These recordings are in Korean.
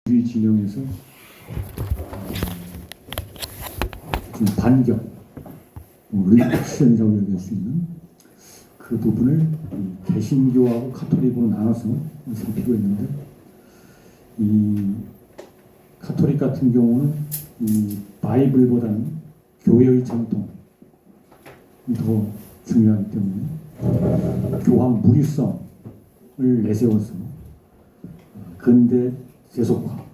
이 진영에서 좀 반격, 리액션이라고 얘기할 수 있는 그 부분을 개신교하고 카톨릭으로 나눠서 살피고 있는데, 이 카톨릭 같은 경우는 이 바이블보다는 교회의 전통이 더 중요하기 때문에 교황 무리성을 내세워서 근대 세속화,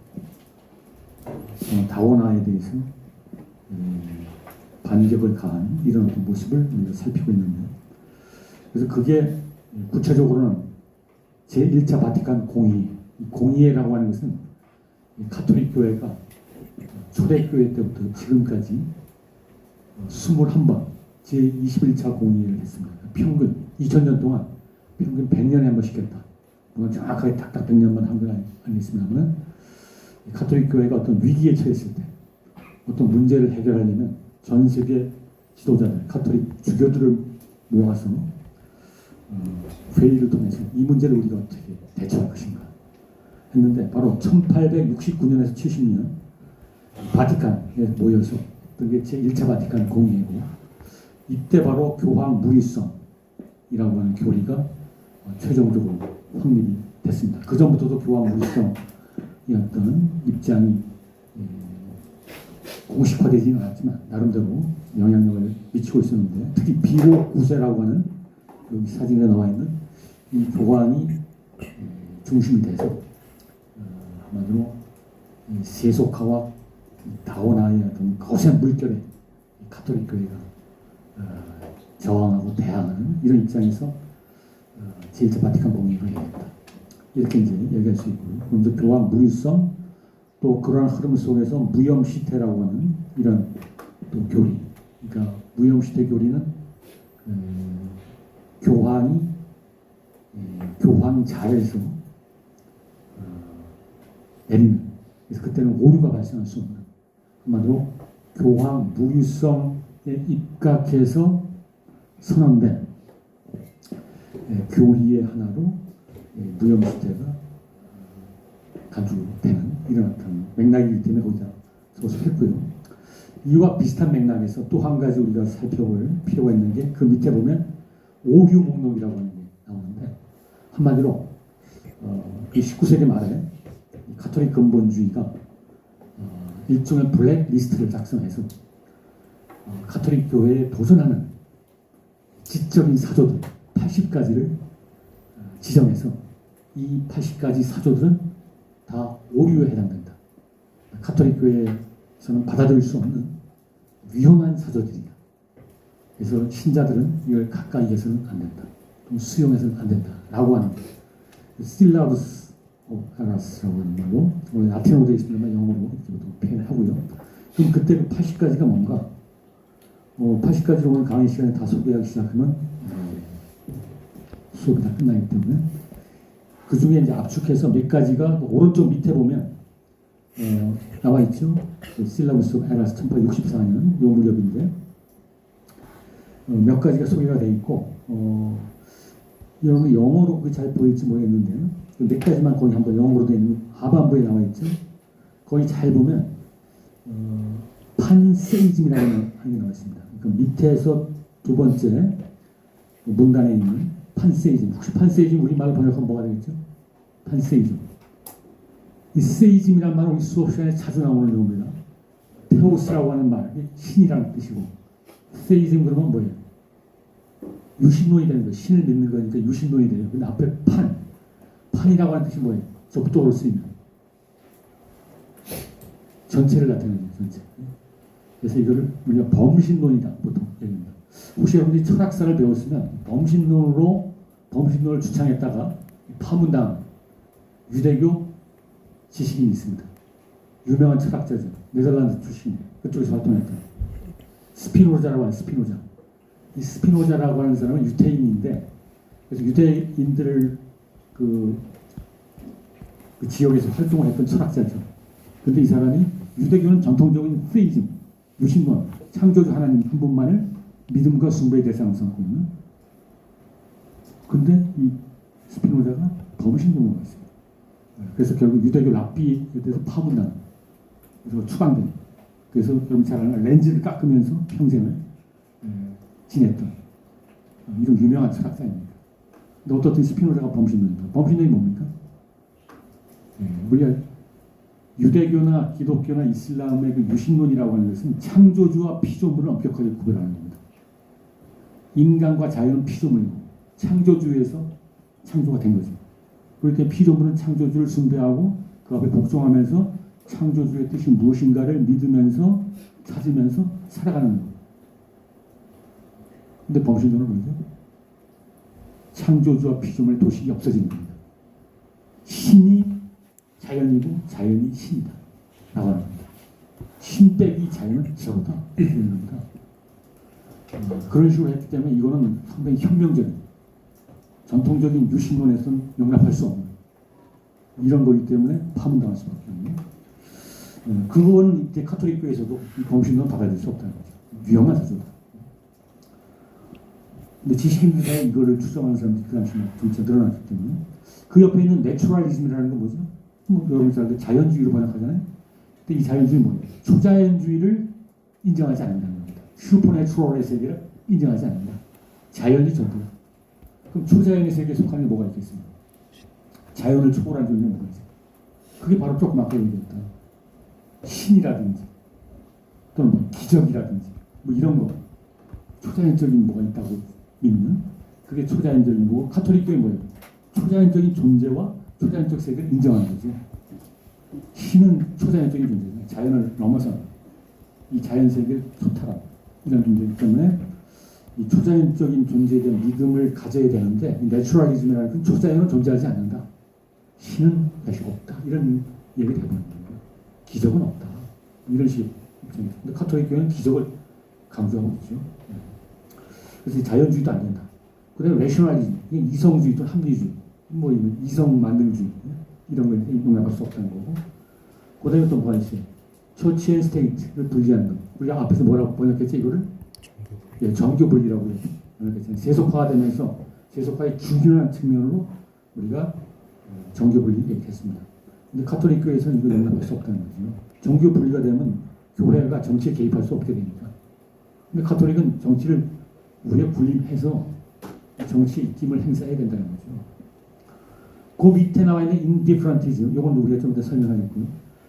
다원화에 대해서 반격을 가한 이런 어떤 모습을 우리가 살피고 있는데, 그래서 그게 구체적으로는 제1차 바티칸 공의회라고 하는 것은 카톨릭 교회가 초대교회 때부터 지금까지 21번 제21차 공의회를 했습니다. 평균 2000년 동안 평균 100년에 한 번씩 했다. 물론 정확하게 딱딱 100년만 한 건 아니겠습니다만, 카톨릭 교회가 어떤 위기에 처했을 때 어떤 문제를 해결하려면 전 세계 지도자들, 카톨릭 주교들을 모아서 회의를 통해서 이 문제를 우리가 어떻게 대처할 것인가 했는데, 바로 1869년에서 70년 바티칸에 모여서 그게 제1차 바티칸 공의회고, 이때 바로 교황 무리성이라고 하는 교리가 최종적으로 확립이 됐습니다. 그 전부터도 교황 무리성이 어떤 입장이 공식화되지는 않았지만 나름대로 영향력을 미치고 있었는데, 특히 비로 9세라고 하는 여기 사진에 나와 있는 이 교황이 중심이 돼서 한마디로 세속화와 다원화의 어떤 거센 물결에 카톨릭 교회가 저항하고 대항하는 이런 입장에서 제1차 바티칸 공의회가 열렸다, 이렇게 이제 얘기할 수 있고요. 먼저 교황 무리성, 또 그러한 흐름 속에서 무염시태라고 하는 이런 또 교리, 그러니까 무염시태 교리는 교황이 교황자에서 내리는, 그래서 그때는 오류가 발생할 수 없는, 한마디로 교황 무리성에 입각해서 선언된 교리의 하나로 무염시태가 간주되는 이런 어떤 맥락이기 때문에 거기다 소속했고요. 이와 비슷한 맥락에서 또 한 가지 우리가 살펴볼 필요가 있는 게, 그 밑에 보면 오류 목록이라고 하는 게 나오는데, 한마디로 이 19세기 말에 카톨릭 근본주의가 일종의 블랙리스트를 작성해서 카톨릭 교회에 도전하는 지적인 사조들 80가지를 지정해서, 이 80가지 사조들은 다 오류에 해당된다. 카톨릭 교회에서는 받아들일 수 없는 위험한 사조들이다. 그래서 신자들은 이걸 가까이 해서는 안 된다, 또 수용해서는 안 된다 라고 하는 스틸라우스 아라스라고 하는 말로, 라틴어로 되어 있습니다만 영어로 이렇게 표현하고요. 그럼 그때 그 80가지가 뭔가, 80가지를 오늘 강의 시간에 다 소개하기 시작하면 수업이 다 끝나기 때문에 그 중에 이제 압축해서 몇 가지가 오른쪽 밑에 보면 나와 있죠. 실라부스 에라스 1864년 요 무렵인데 몇 가지가 소개가 돼 있고, 여러분 영어로 그게 잘 보일지 모르겠는데요. 몇 가지만 거기 한번 영어로 돼 있는 하반부에 나와 있죠. 거기 잘 보면 판세이즘이라는 게 나와 있습니다. 그러니까 밑에서 두 번째 문단에 있는 판세이즘. 혹시 판세이즘 우리말로 번역하면 뭐가 되겠죠? 판세이즘. 이 세이즘이라는 말은 우리 수업 시간에 자주 나오는 용어입니다. 테오스라고 하는 말, 신이라는 뜻이고, 세이즘 그러면 뭐예요? 유신론이 되는 거예요. 신을 믿는 거니까 유신론이 돼요. 근데 앞에 판이라고 하는 뜻이 뭐예요? 접두어를 쓰이면 전체를 나타내는 전체. 그래서 이거를 우리가 범신론이다 보통 얘기합니다. 혹시 여러분들이 철학사를 배웠으면 범신론을 주창했다가 파문당 유대교 지식인이 있습니다. 유명한 철학자죠. 네덜란드 출신, 그쪽에서 활동했던 스피노자라고 하는 스피노자. 이 스피노자라고 하는 사람은 유태인인데, 그래서 유대인들을 그 지역에서 활동을 했던 철학자죠. 근데 이 사람이 유대교는 전통적인 세이즘, 유신론, 창조주 하나님 한 분만을 믿음과 숭배의 대상으로 삼고 있는, 근데 이 스피노자가 범신론을 했습니다. 그래서 결국 유대교 랍비에 대해서 파문난, 그래서 추방된, 그래서 여러분 잘 아는 렌즈를 깎으면서 평생을 지냈던 이런 유명한 철학자입니다. 근데 어떻든 스피노자가 범신론입니다. 범신론이 뭡니까? 우리가 유대교나 기독교나 이슬람의 그 유신론이라고 하는 것은 창조주와 피조물을 엄격하게 구별하는 겁니다. 인간과 자연은 피조물이고 창조주에서 창조가 된 거죠. 그럴 때 피조물은 창조주를 숭배하고 그 앞에 복종하면서 창조주의 뜻이 무엇인가를 믿으면서 찾으면서 살아가는 거예요. 근데 범신론은 뭐죠? 창조주와 피조물의 도식이 없어지는 겁니다. 신이 자연이고 자연이 신이다 라고 합니다. 신 빼기 자연은 저보다 이렇게 되는 겁니다. 그런 식으로 했기 때문에 이거는 상당히 혁명적인, 전통적인 유신론에서는 용납할 수 없는 이런 거기 때문에 파문당할 수밖에 없는, 그건 이제 카톨릭교에서도 이 범신론 받아들일 수 없다는 거죠. 위험한 사조다. 근데 지식인들이 이거를 추정하는 사람들이 그 당시에 점차 늘어났기 때문에 그 옆에 있는 내추럴리즘이라는 건 뭐죠? 여러분 잘 자연주의로 번역하잖아요. 근데 이 자연주의는 뭐예요? 초자연주의를 인정하지 않는다는 겁니다. 슈퍼내추럴의 세계를 인정하지 않는다. 자연이 전부다. 그럼 초자연의 세계에 속하는 게 뭐가 있겠습니까? 자연을 초월한 존재는 뭐가 있어요? 그게 바로 조금 아까 얘기했던 신이라든지 또는 뭐 기적이라든지 뭐 이런 거 초자연적인 뭐가 있다고 믿는 그게 초자연적인 거고, 카톨릭교의 뭐예요? 초자연적인 존재와 초자연적 세계를 인정하는 거죠. 신은 초자연적인 존재예요. 자연을 넘어서 이 자연 세계를 초탈한 이런 존재이기 때문에 이 초자연적인 존재에 대한 믿음을 가져야 되는데, 내추럴리즘이라는 건 초자연은 존재하지 않는다. 신은 다시 없다. 이런 얘기를 해보는 거예요. 기적은 없다. 이런 식의 입장이죠. 근데 카톨릭교회는 기적을 강조하고 있죠. 그래서 자연주의도 안 된다. 그 다음에 레셔널리즘, 이성주의 또는 합리주의, 뭐 이성 만능주의 이런 걸 용납할 수 없다는 거고, 그 다음에 또 뭐가 있어요? 처치 앤 스테이트를 분리하는 거. 우리가 앞에서 뭐라고 번역했지 이거를? 정교 분리라고 번역했잖아요. 세속화가 되면서 세속화의 중요한 측면으로 우리가 정교 분리 얘기했습니다. 근데 카톨릭 교회에서는 이걸 용납할 수 없다는 거죠. 정교 분리가 되면 교회가 정치에 개입할 수 없게 되니까. 근데 카톨릭은 정치를 우리가 군림해서 정치 입김을 행사해야 된다는 거죠. 그 밑에 나와 있는 indifferentism, 이건 우리가 좀 더 설명하겠고요.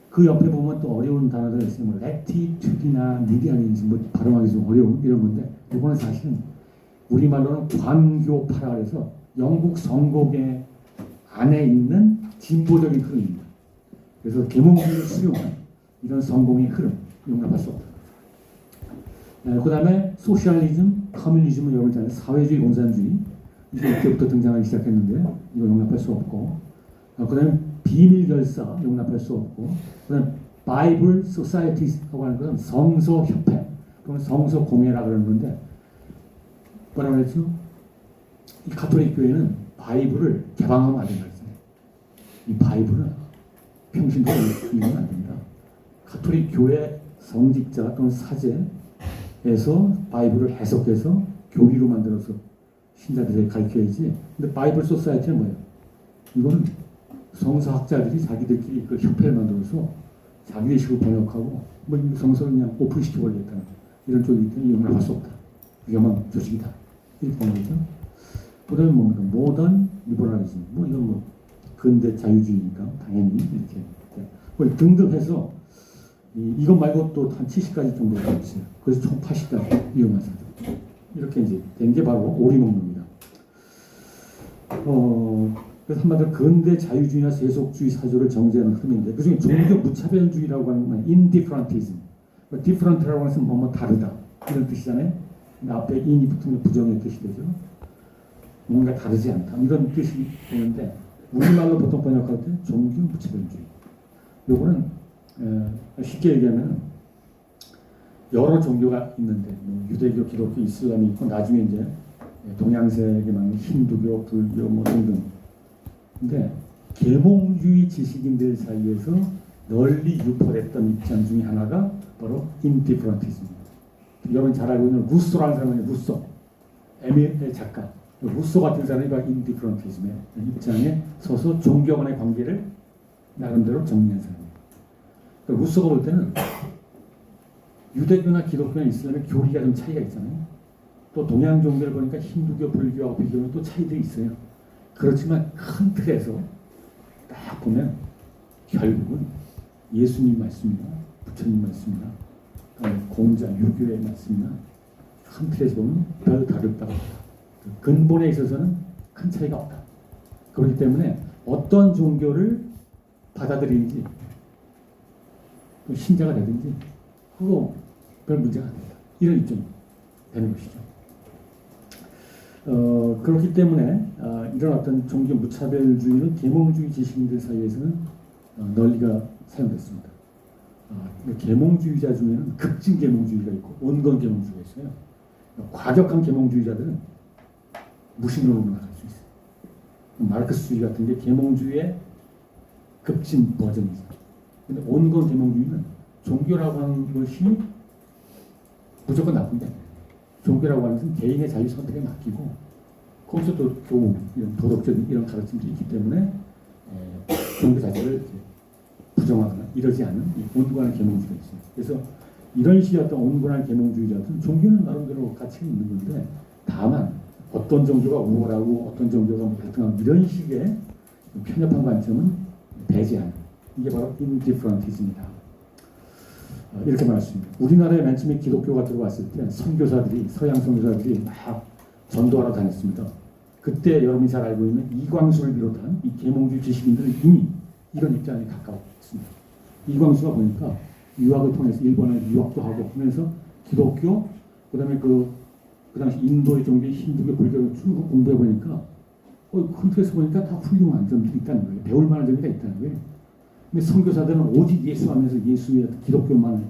그 옆에 보면 또 어려운 단어들 있어요. 뭐 rectitude이나 medianism, 뭐 발음하기 좀 어려운 이런 건데, 이거는 사실은 우리말로는 광교파라 해서 영국 성공의 안에 있는 진보적인 흐름입니다. 그래서 계몽주의를 수용한 이런 성공의 흐름 용납할 수 없다. 그 다음에 소셜리즘, 커뮤니즘은 여러분 잘 사회주의, 공산주의 이게 이때부터 등장하기 시작했는데 이거 용납할 수 없고, 그 다음에 비밀결사 용납할 수 없고, 그 다음에 바이블 소사이티라고 하는 것은 성서협회 또는 성서공회라 그러는 건데, 뭐라고 했죠? 이 가톨릭 교회는 바이블을 개방하면 안 된다 했어요. 이 바이블은 평신도로 읽으면 안 된다. 가톨릭 교회 성직자 또는 사제에서 바이블을 해석해서 교리로 만들어서 신자들에게 가르쳐야지. 근데 바이블 소사이티는 뭐예요? 이건 성서학자들이 자기들끼리 그 협회를 만들어서 자기들 식으로 번역하고 뭐 성서를 그냥 오픈시켜버리겠다는 이런 쪽이기 때문에 용납할 수 없다. 위험한 조직이다. 이렇게 보는 거죠. 그 다음에 뭡니까? 모던 리버럴리즘. 뭐 이건 뭐 근대 자유주의니까 당연히 이렇게 뭐 등등 해서 이것 말고 또 한 70가지 정도가 있어요. 그래서 총 80가지 위험한 사조. 이렇게 이제 된 게 바로 오리목록입니다. 그래서 한마디로 근대 자유주의나 세속주의 사조를 정제하는 흐름인데, 그중에 종교 무차별주의라고 하는 건 indifferentism. different라고 하는 것은 뭐뭐 다르다 이런 뜻이잖아요. 근데 앞에 in이 붙으면 부정의 뜻이 되죠. 뭔가 다르지 않다 이런 뜻이 되는데, 우리말로 보통 번역할 때 종교 무차별주의. 요거는 쉽게 얘기하면 여러 종교가 있는데 뭐 유대교, 기독교, 이슬람이 있고 나중에 이제 동양세계 많은 힌두교, 불교 뭐 등등. 근데 계몽주의 지식인들 사이에서 널리 유포됐던 입장 중에 하나가 바로 인디프런티즘입니다. 여러분 잘 알고 있는 루소라는 사람이 루소, 에밀의 작가. 루소 같은 사람이 인디프런티즘의 입장에 서서 종교 간의 관계를 나름대로 정리한 사람이에요. 그러니까 루소가 볼 때는 유대교나 기독교나 이슬람의 교리가 좀 차이가 있잖아요. 또 동양 종교를 보니까 힌두교, 불교하고 비교는 또 차이들이 있어요. 그렇지만 큰 틀에서 딱 보면 결국은 예수님 말씀이나 부처님 말씀이나 공자, 유교의 말씀이나 큰 틀에서 보면 별 다를 바가 없다. 근본에 있어서는 큰 차이가 없다. 그렇기 때문에 어떤 종교를 받아들이는지 또 신자가 되든지 그거 별 문제가 안 된다. 이런 입장이 되는 것이죠. 그렇기 때문에 이런 어떤 종교 무차별주의는 계몽주의 지식인들 사이에서는 널리가 사용됐습니다. 계몽주의자 중에는 급진 계몽주의가 있고 온건 계몽주의가 있어요. 과격한 계몽주의자들은 무신론으로 나갈 수 있어요. 마르크스주의 같은 게 계몽주의의 급진 버전이죠. 근데 온건 계몽주의는 종교라고 하는 것이 무조건 나쁜 게 아니에요. 종교라고 하는 것은 개인의 자유 선택에 맡기고 거기서 또 교훈, 이런 도덕적인 이런 가르침들이 있기 때문에 종교 자체를 부정하거나 이러지 않은 온건한 계몽주의가 있어요. 그래서 이런 식의 어떤 온건한 계몽주의자들은 종교는 나름대로 가치가 있는 건데 다만 어떤 종교가 우월하고 어떤 종교가 발등하고 이런 식의 편협한 관점은 배제하는 이게 바로 인디프런티즘이다. 이렇게 말했습니다. 우리나라에 맨 처음에 기독교가 들어왔을 때 선교사들이 서양 선교사들이 막 전도하러 다녔습니다. 그때 여러분이 잘 알고 있는 이광수를 비롯한 이 계몽주의 지식인들은 이미 이런 입장에 가까웠습니다. 이광수가 보니까 유학을 통해서 일본에 유학도 하고 하면서 기독교 그다음에 그 당시 인도의 종교 힌두교 불교를 쭉 공부해 보니까 컴퓨터에서 보니까 다 훌륭한 점들이 있다는 거예요. 배울 만한 점이 있다는 거예요. 근데 선교사들은 오직 예수하면서 예수의 기독교만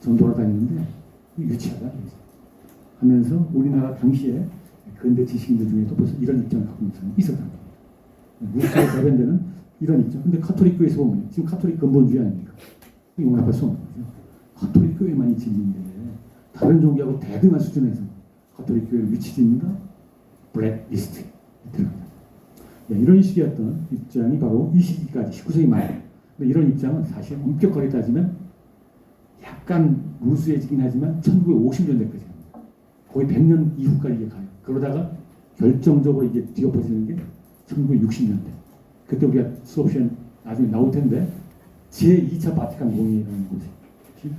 전도를 다니는데 유치하다 하면서 우리나라 당시에 근대 지식인들 중에도 벌써 이런 입장을 갖고 있는 사람이 있었다는 거예요. 루스의 대변대는 이런 입장. 근데 카톨릭교에서 보면 지금 카톨릭 근본주의 아닙니까? 이거 용납할 수 없는 거죠. 카톨릭 교회만이 진리인데 다른 종교하고 대등한 수준에서 카톨릭 교회를 위치짓는다? 블랙리스트에 들어갑니다. 이런 식의 어떤 입장이 바로 이 시기까지 19세기 말. 이런 입장은 사실 엄격하게 따지면 약간 루스해지긴 하지만 1950년대까지 갑니다. 거의 100년 이후까지 가요. 그러다가 결정적으로 이게 뒤엎어지는 게 1960년대. 그때 우리가 수업 시간 나중에 나올 텐데 제2차 바티칸 공의라는 곳이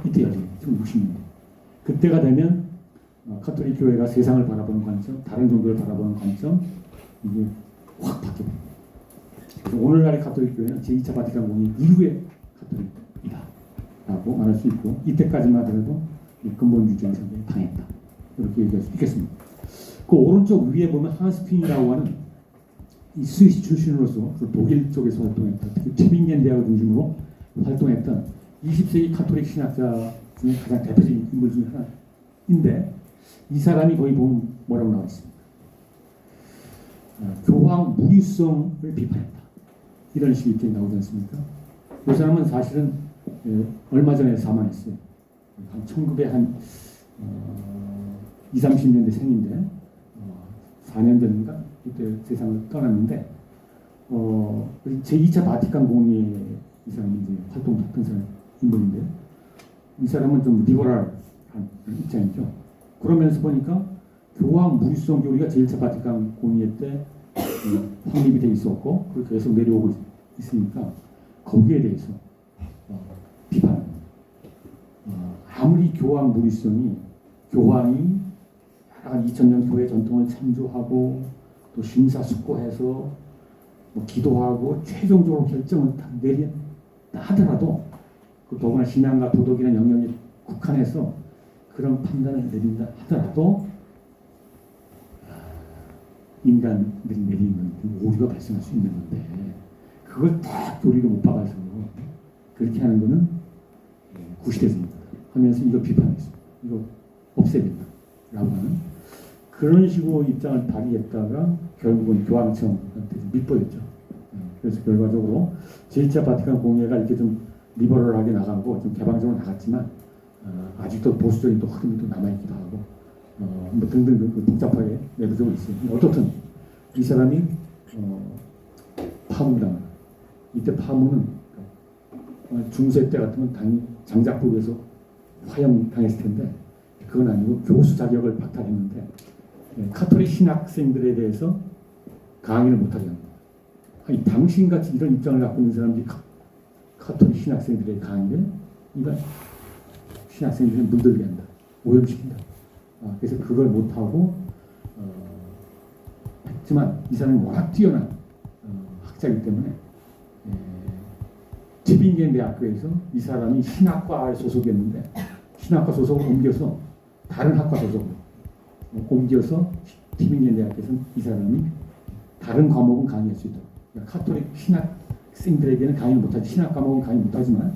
이때 열려요. 1960년대. 그때가 되면 카톨릭 교회가 세상을 바라보는 관점, 다른 종교를 바라보는 관점 이게 확 바뀝니다. 그래서 오늘날의 카톨릭 교회는 제2차 바티칸 공의 이후의 카톨릭이다 라고 말할 수 있고 이때까지만 하더라도 근본주의적인 성격이 강했다 이렇게 얘기할 수 있겠습니다. 그 오른쪽 위에 보면 한스핑이라고 하는 이 스위스 출신으로서 독일 쪽에서 활동했던 특히 튜빙겐 대학을 중심으로 활동했던 20세기 카톨릭 신학자 중에 가장 대표적인 인물 중에 하나인데 이 사람이 거기 보면 뭐라고 나와 있습니다. 교황 무리성을 비판했다. 이런 식의 입장이 나오지 않습니까? 이 사람은 사실은 얼마 전에 사망했어요. 한 1900 20-30년대 생인데 4년 전인가 그때 세상을 떠났는데 제2차 바티칸 공의회 이 사람이 이제 활동했던 사람 인물인데 이 사람은 좀 리버럴한 입장이죠. 그러면서 보니까 교황 무리성 교리가 제1차 바티칸 공의회 때 확립이 돼 있었고 그렇게 계속 내려오고 있으니까 거기에 대해서 비판합니다. 아무리 교황 무리성이 교황이 한 2000년 교회 전통을 참조하고 또 심사숙고해서 뭐 기도하고 최종적으로 결정을 딱 내린다 하더라도 그 더구나 신앙과 도덕이나 영역에 국한해서 그런 판단을 내린다 하더라도 인간들이 내리는 오류가 발생할 수 있는 건데 그걸 딱 교리로 못 박아서 그렇게 하는 거는 구시대적입니다 하면서 이거 비판했습니다. 이거 없애야 된다 라고 하는 그런 식으로 입장을 발휘했다가 결국은 교황청한테 밑보였죠. 그래서 결과적으로 제1차 바티칸 공의회가 이렇게 좀 리버럴하게 나가고 좀 개방적으로 나갔지만 아직도 보수적인 또 흐름이 또 남아있기도 하고 뭐 등등 복잡하게 내부적으로 있어요. 어떻든 이 사람이 파문당한 이때 파문은 중세 때 같으면 당연히 장작부에서 화형 당했을 텐데 그건 아니고 교수 자격을 박탈했는데 카톨릭 신학생들에 대해서 강의를 못하게 합니다. 아니, 당신같이 이런 입장을 갖고 있는 사람들이 카톨릭 신학생들의 강의를 그러니까 신학생들을 물들게 한다. 오염시킨다. 그래서 그걸 못하고 했지만 이 사람이 워낙 뛰어난 학자이기 때문에 튜빙겐 대학교에서 이 사람이 신학과에 소속이었는데 신학과 소속을 옮겨서 다른 학과 소속으로 옮겨서 튜빙겐 대학에서 이 사람이 다른 과목은 강의할 수 있도록 그러니까 카톨릭 신학생들에게는 강의를 못하지 신학 과목은 강의 못하지만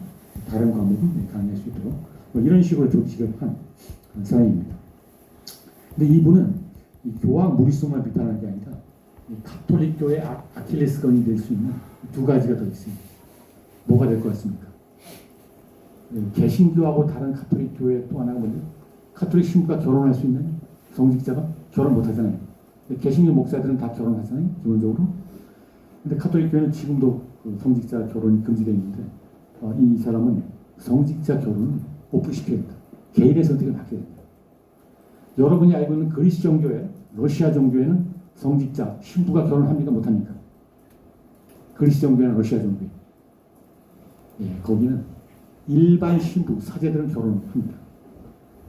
다른 과목은 강의할 수 있도록 뭐 이런 식으로 조직을 한 사람입니다. 근데 이분은 이 교황 무리수만 비판하는 게 아니라 이 카톨릭 교의 아킬레스건이 될 수 있는 두 가지가 더 있습니다. 뭐가 될 것 같습니까? 개신교하고 다른 카톨릭 교회 또 하나가 뭐죠? 카톨릭 신부가 결혼할 수 있는 성직자가 결혼 못 하잖아요. 개신교 목사들은 다 결혼하잖아요. 기본적으로. 근데 카톨릭 교회는 지금도 그 성직자 결혼이 금지되어 있는데 이 사람은 성직자 결혼을 오픈시켜야 된다. 개인의 선택을 맡겨야 된다. 여러분이 알고 있는 그리스 정교회, 러시아 정교회는 성직자, 신부가 결혼합니까? 못합니까? 그리스 정교회나 러시아 정교회. 거기는 일반 신부, 사제들은 결혼합니다.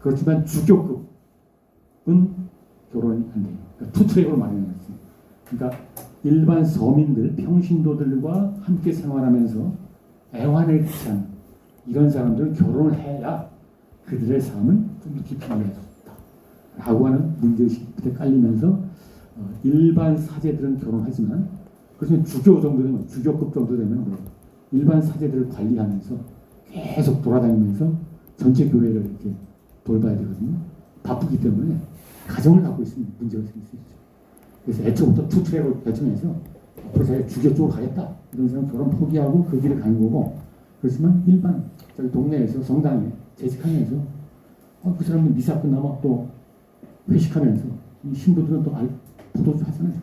그렇지만 주교급은 결혼이 안 돼요. 그러니까 투트랙으로 마련해놨습니다. 그러니까 일반 서민들, 평신도들과 함께 생활하면서 애환을 끼치는 이런 사람들은 결혼을 해야 그들의 삶을 좀 더 깊이 이해할 수 있다. 라고 하는 문제의식부터 깔리면서 일반 사제들은 결혼하지만 그렇지만 주교 정도 되면, 주교급 정도 되면 일반 사제들을 관리하면서 계속 돌아다니면서 전체 교회를 이렇게 돌봐야 되거든요. 바쁘기 때문에 가정을 갖고 있으면 문제가 생길 수 있죠. 그래서 애초부터 투트랙을 결정해서 앞으로 자기가 주교 쪽으로 가겠다. 이런 사람 결혼 포기하고 그 길을 가는 거고 그렇지만 일반 저기 동네에서 성당에 재직하면서 그 사람은 미사 끝나면 또 회식하면서 이 신부들은 또 포도주 하잖아요.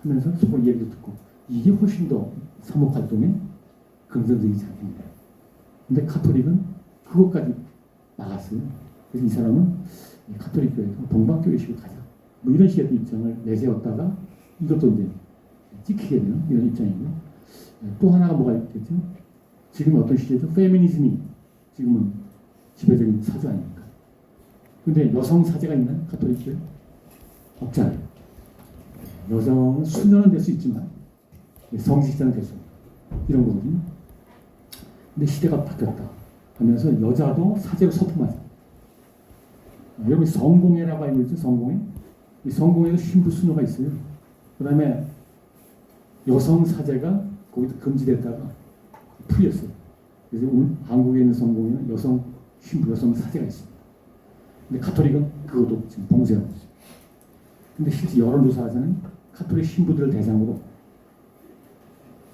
하면서 서로 얘기도 듣고 이게 훨씬 더 사목 활동에 긍정적이지 않습니다. 근데 카톨릭은 그것까지 막았어요. 그래서 이 사람은 카톨릭 교회에서 동방교회식으로 가자. 뭐 이런 식의 입장을 내세웠다가 이것도 이제 찍히게 되는 이런 입장이고요. 또 하나가 뭐가 있겠죠? 지금 어떤 시대죠? 페미니즘이 지금은 지배적인 사주 아닙니까? 근데 여성 사제가 있는 카톨릭 교회? 없잖아요. 여성은 수녀는 될 수 있지만 성직자는 될 수 없다. 이런 거거든요. 근데 시대가 바뀌었다 하면서 여자도 사제로 서품하죠. 여러분 성공회라고 알고 있죠? 성공회? 이 성공회도 신부 수녀가 있어요. 그 다음에 여성 사제가 거기도 금지됐다가 풀렸어요. 그래서 한국에 있는 성공회는 여성 신부, 여성 사제가 있습니다. 근데 카톨릭은 그것도 지금 봉쇄하고 있어요. 근데 실제 여론조사에서는 카톨릭 신부들을 대상으로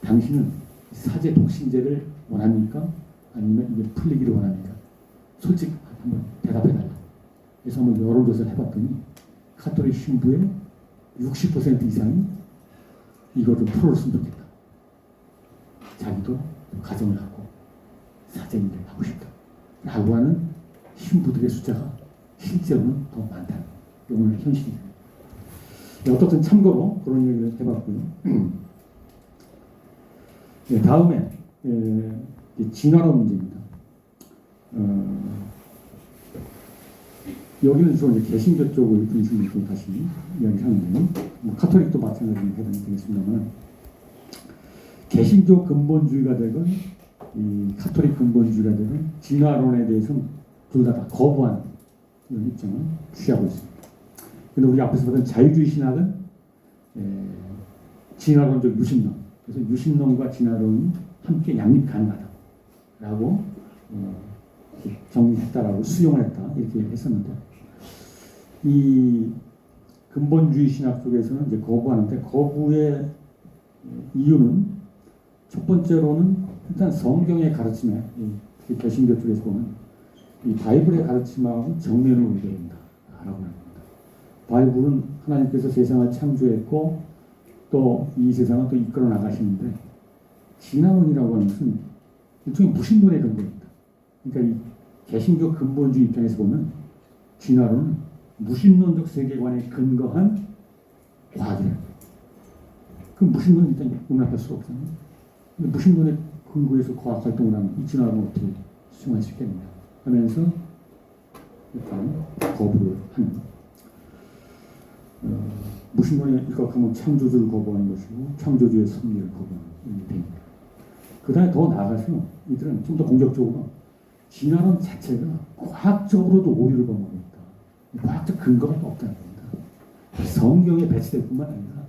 당신은 사제 독신제를 원합니까? 아니면 이게 풀리기를 원합니까? 솔직히 한번 대답해달라. 그래서 한번 여론조사를 해봤더니 카톨릭 신부의 60% 이상이 이걸 좀 풀어줬으면 좋겠다. 자기도 가정을 갖고 사제 일을 하고 싶다. 라고 하는 신부들의 숫자가 실제로는 더 많다는 게 오늘 현실입니다. 어떻든 참고로 그런 얘기를 해봤고요. 다음에 진화론 문제입니다. 여기는 주로 이제 개신교 쪽을 중심으로 다시 이야기하는데요. 뭐 카톨릭도 마찬가지로 해당이 되겠습니다만 개신교 근본주의가 되건 이 카톨릭 근본주의가 되건 진화론에 대해서는 둘 다 거부하는 이런 입장을 취하고 있습니다. 근데 우리 앞에서 봤던 자유주의 신학은 진화론적 유신론, 그래서 유신론과 진화론이 함께 양립 가능하다라고 정리했다라고 수용을 했다 이렇게 했었는데 이 근본주의 신학 쪽에서는 이제 거부하는데 거부의 이유는 첫 번째로는 일단 성경의 가르침에 개신교 쪽에서 보면 이 바이블의 가르침하고 정면을 보게 된다라고 합니다. 바이블은 하나님께서 세상을 창조했고 또 이 세상을 또 이끌어 나가시는데 진화론이라고 하는 것은 일종의 무신론의 근거입니다. 그러니까 이 개신교 근본주의 입장에서 보면 진화론은 무신론적 세계관에 근거한 과학이라는 거예요. 그 무신론은 일단 용납할 수가 없잖아요. 근데 무신론의 근거에서 과학 활동을 하면 이 진화론을 어떻게 수용할 수 있겠느냐 하면서 일단 거부를 하는 무신론에 입각하면 창조주를 거부하는 것이고 창조주의 섭리를 거부하는 이렇게 됩니다. 그 다음에 더 나아가서 이들은 좀 더 공격적으로 진화론 자체가 과학적으로도 오류를 범하고 있다. 과학적 근거가 또 없다는 겁니다. 성경에 배치될 뿐만 아니라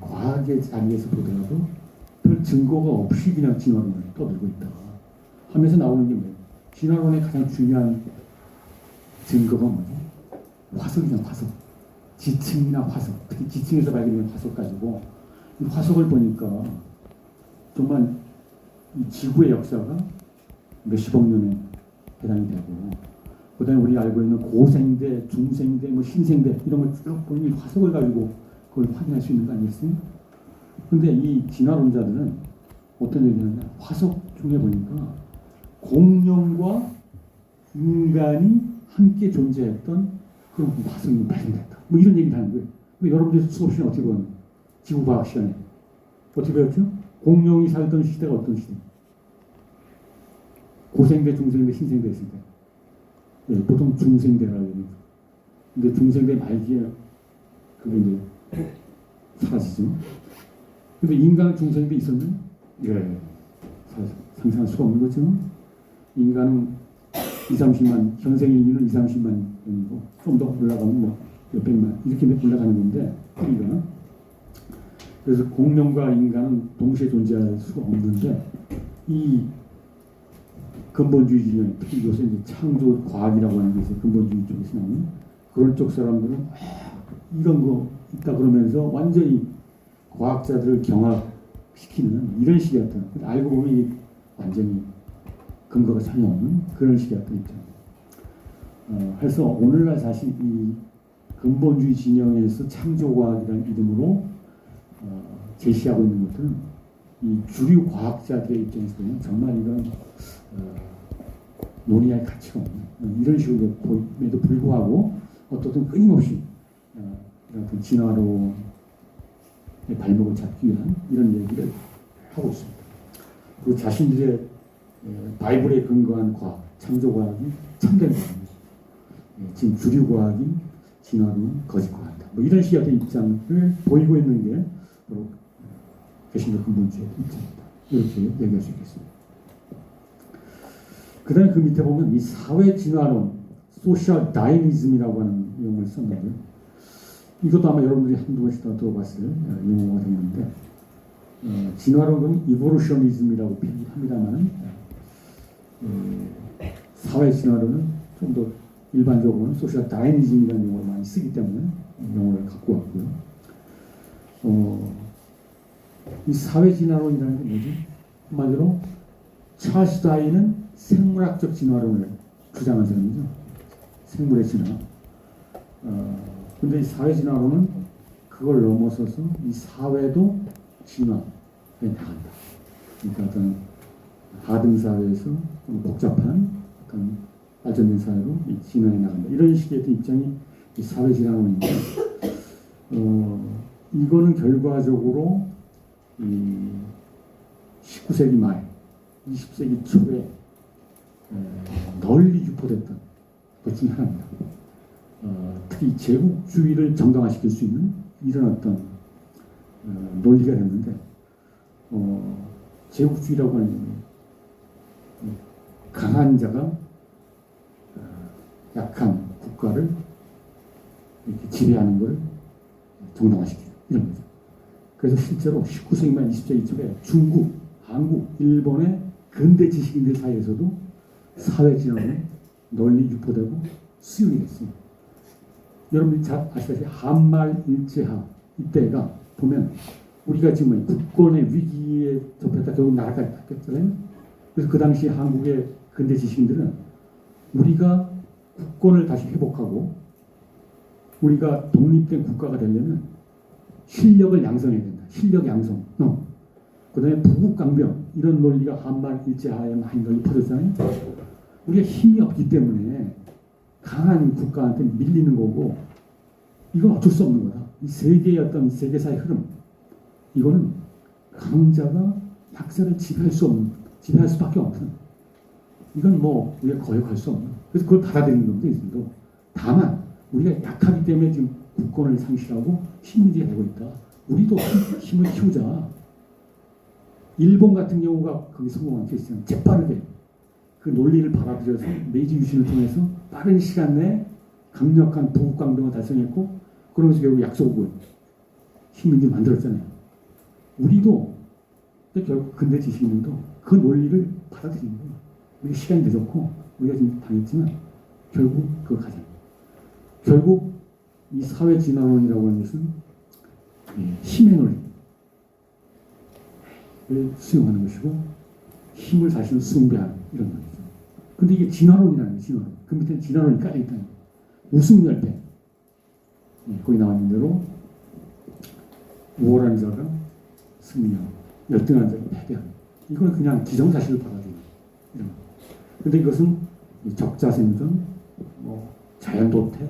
과학의 자리에서 보더라도 별 증거가 없이 그냥 진화론을 떠들고 있다 하면서 나오는 게 뭐예요? 진화론의 가장 중요한 증거가 뭐죠? 화석이잖아, 화석. 지층이나 화석, 특히 지층에서 발견된 화석 가지고 이 화석을 보니까 정말 이 지구의 역사가 몇십억 년에 해당이 되고, 그다음에 우리가 알고 있는 고생대, 중생대, 뭐 신생대 이런 걸 쭉 보니 화석을 가지고 그걸 확인할 수 있는 거 아니겠어요? 근데 이 진화론자들은 어떤 얘기냐면 화석 중에 보니까 공룡과 인간이 함께 존재했던 그런 화석이 발견됐다. 뭐 이런 얘기를 하는 거예요. 여러분들 수업 시간에 어떻게 배웠나요? 지구과학 시간에 어떻게 배웠죠? 공룡이 살던 시대가 어떤 시대? 고생대, 중생대, 신생대 있을 때. 네, 보통 중생대라고 해요. 근데 중생대 말기에 그게 이제 사라지죠. 근데 인간 중생대 있었나요? 예. 상상할 수가 없는 거죠. 인간은 2, 30만, 현생 인류는 2, 30만 년이고 좀 더 올라가면 뭐 몇백만 이렇게 올라가는 건데 우리가 그래서 공룡과 인간은 동시에 존재할 수가 없는데 이 근본주의 진영, 특히 요새 이제 창조 과학이라고 하는 게 있어요. 근본주의 쪽에서 나오는 그런 쪽 사람들은 이런 거 있다 그러면서 완전히 과학자들을 경악시키는 이런 식이었던, 알고 보면 이게 완전히 근거가 전혀 없는 그런 식이었던 입장. 해서 오늘날 사실 이 근본주의 진영에서 창조과학이라는 이름으로 제시하고 있는 것들은 이 주류 과학자들의 입장에서 보면 정말 이건 논의할 가치가 없는 이런 식으로 보임에도 불구하고 어떻든 끊임없이 어떤 진화론의 발목을 잡기 위한 이런 얘기를 하고 있습니다. 그리고 자신들의 바이블에 근거한 과학, 창조과학이 참된 과학입니다. 지금 주류과학이 진화론은 거짓과학이다. 뭐 이런 식의 어떤 입장을 보이고 있는 게 바로 개신교 근본주의 입장입니다. 이렇게 얘기할 수 있겠습니다. 그 다음에 그 밑에 보면 이 사회 진화론, 소셜 다이니즘이라고 하는 용어를 썼는데요. 이것도 아마 여러분들이 한두 번씩 다 들어봤을 용어가 됐는데, 진화론은 이볼루셔니즘이라고 표현합니다만, 사회 진화론은 좀 더 일반적으로는 소셜 다이니즘이라는 용어를 많이 쓰기 때문에 용어를 갖고 왔고요. 이 사회 진화론이라는 게 뭐지? 한마디로 찰스 다윈은 생물학적 진화론을 주장한 사람이죠. 생물의 진화. 근데 이 사회 진화론은 그걸 넘어서서 이 사회도 진화해 나간다. 그러니까 어떤 하등 사회에서 좀 복잡한 어떤 발전된 사회로 진화해 나간다. 이런 식의 입장이 이 사회 진화론인데, 이거는 결과적으로 이 19세기 말, 20세기 초에 널리 유포됐던 것 중에 하나입니다. 특히 제국주의를 정당화시킬 수 있는 이런 어떤 논리가 됐는데, 제국주의라고 하는 건 강한 자가 약한 국가를 이렇게 지배하는 걸 정당화시키는 이런 거죠. 그래서 실제로 19세기 말 20세기 초에 중국, 한국, 일본의 근대 지식인들 사이에서도 사회 진화론이 널리 유포되고 수용이 됐습니다. 여러분들이 잘 아시다시피 한말 일제하 이때가 보면 우리가 지금 국권의 위기에 접했다 결국 나라까지 바뀌었잖아요. 그래서 그 당시 한국의 근대 지식인들은 우리가 국권을 다시 회복하고 우리가 독립된 국가가 되려면 실력을 양성해야 된다. 실력 양성. 그다음에 부국강병 이런 논리가 한말 일제하에 많이 널리 퍼졌잖아요. 우리가 힘이 없기 때문에 강한 국가한테 밀리는 거고 이건 어쩔 수 없는 거다. 이 세계의 어떤 세계사의 흐름 이거는 강자가 약자를 지배할 수밖에 없는 이건 뭐 우리가 거역할 수 없는 그래서 그걸 받아들이는 겁니다. 이들도 다만 우리가 약하기 때문에 지금 국권을 상실하고 식민지가 되고 있다. 우리도 힘을 키우자. 일본 같은 경우가 거기 성공한 케이스는 재빠르게 그 논리를 받아들여서 메이지 유신을 통해서 빠른 시간 내에 강력한 부국강병을 달성했고 그러면서 결국 약소국을 식민지 만들었잖아요. 우리도 결국 근대 지식인들도 그 논리를 받아들이는 거예요. 우리가 시간이 늦었고 우리가 지금 당했지만 결국 그걸 가자. 결국 이 사회 진화론이라고 하는 것은 힘의 논리를 수용하는 것이고 힘을 사실은 숭배하는 이런 말이죠. 근데 이게 진화론이라는 거예요. 진화론. 그 밑에는 진화론이 깔려있다는 거예요. 우승열패. 거기 나와 있는 대로 우월한 자가 승리하고 열등한 자가 패배하는 이건 그냥 기정사실을 받아들이는 이런 거예요. 근데 이것은 적자생존, 뭐 자연도태,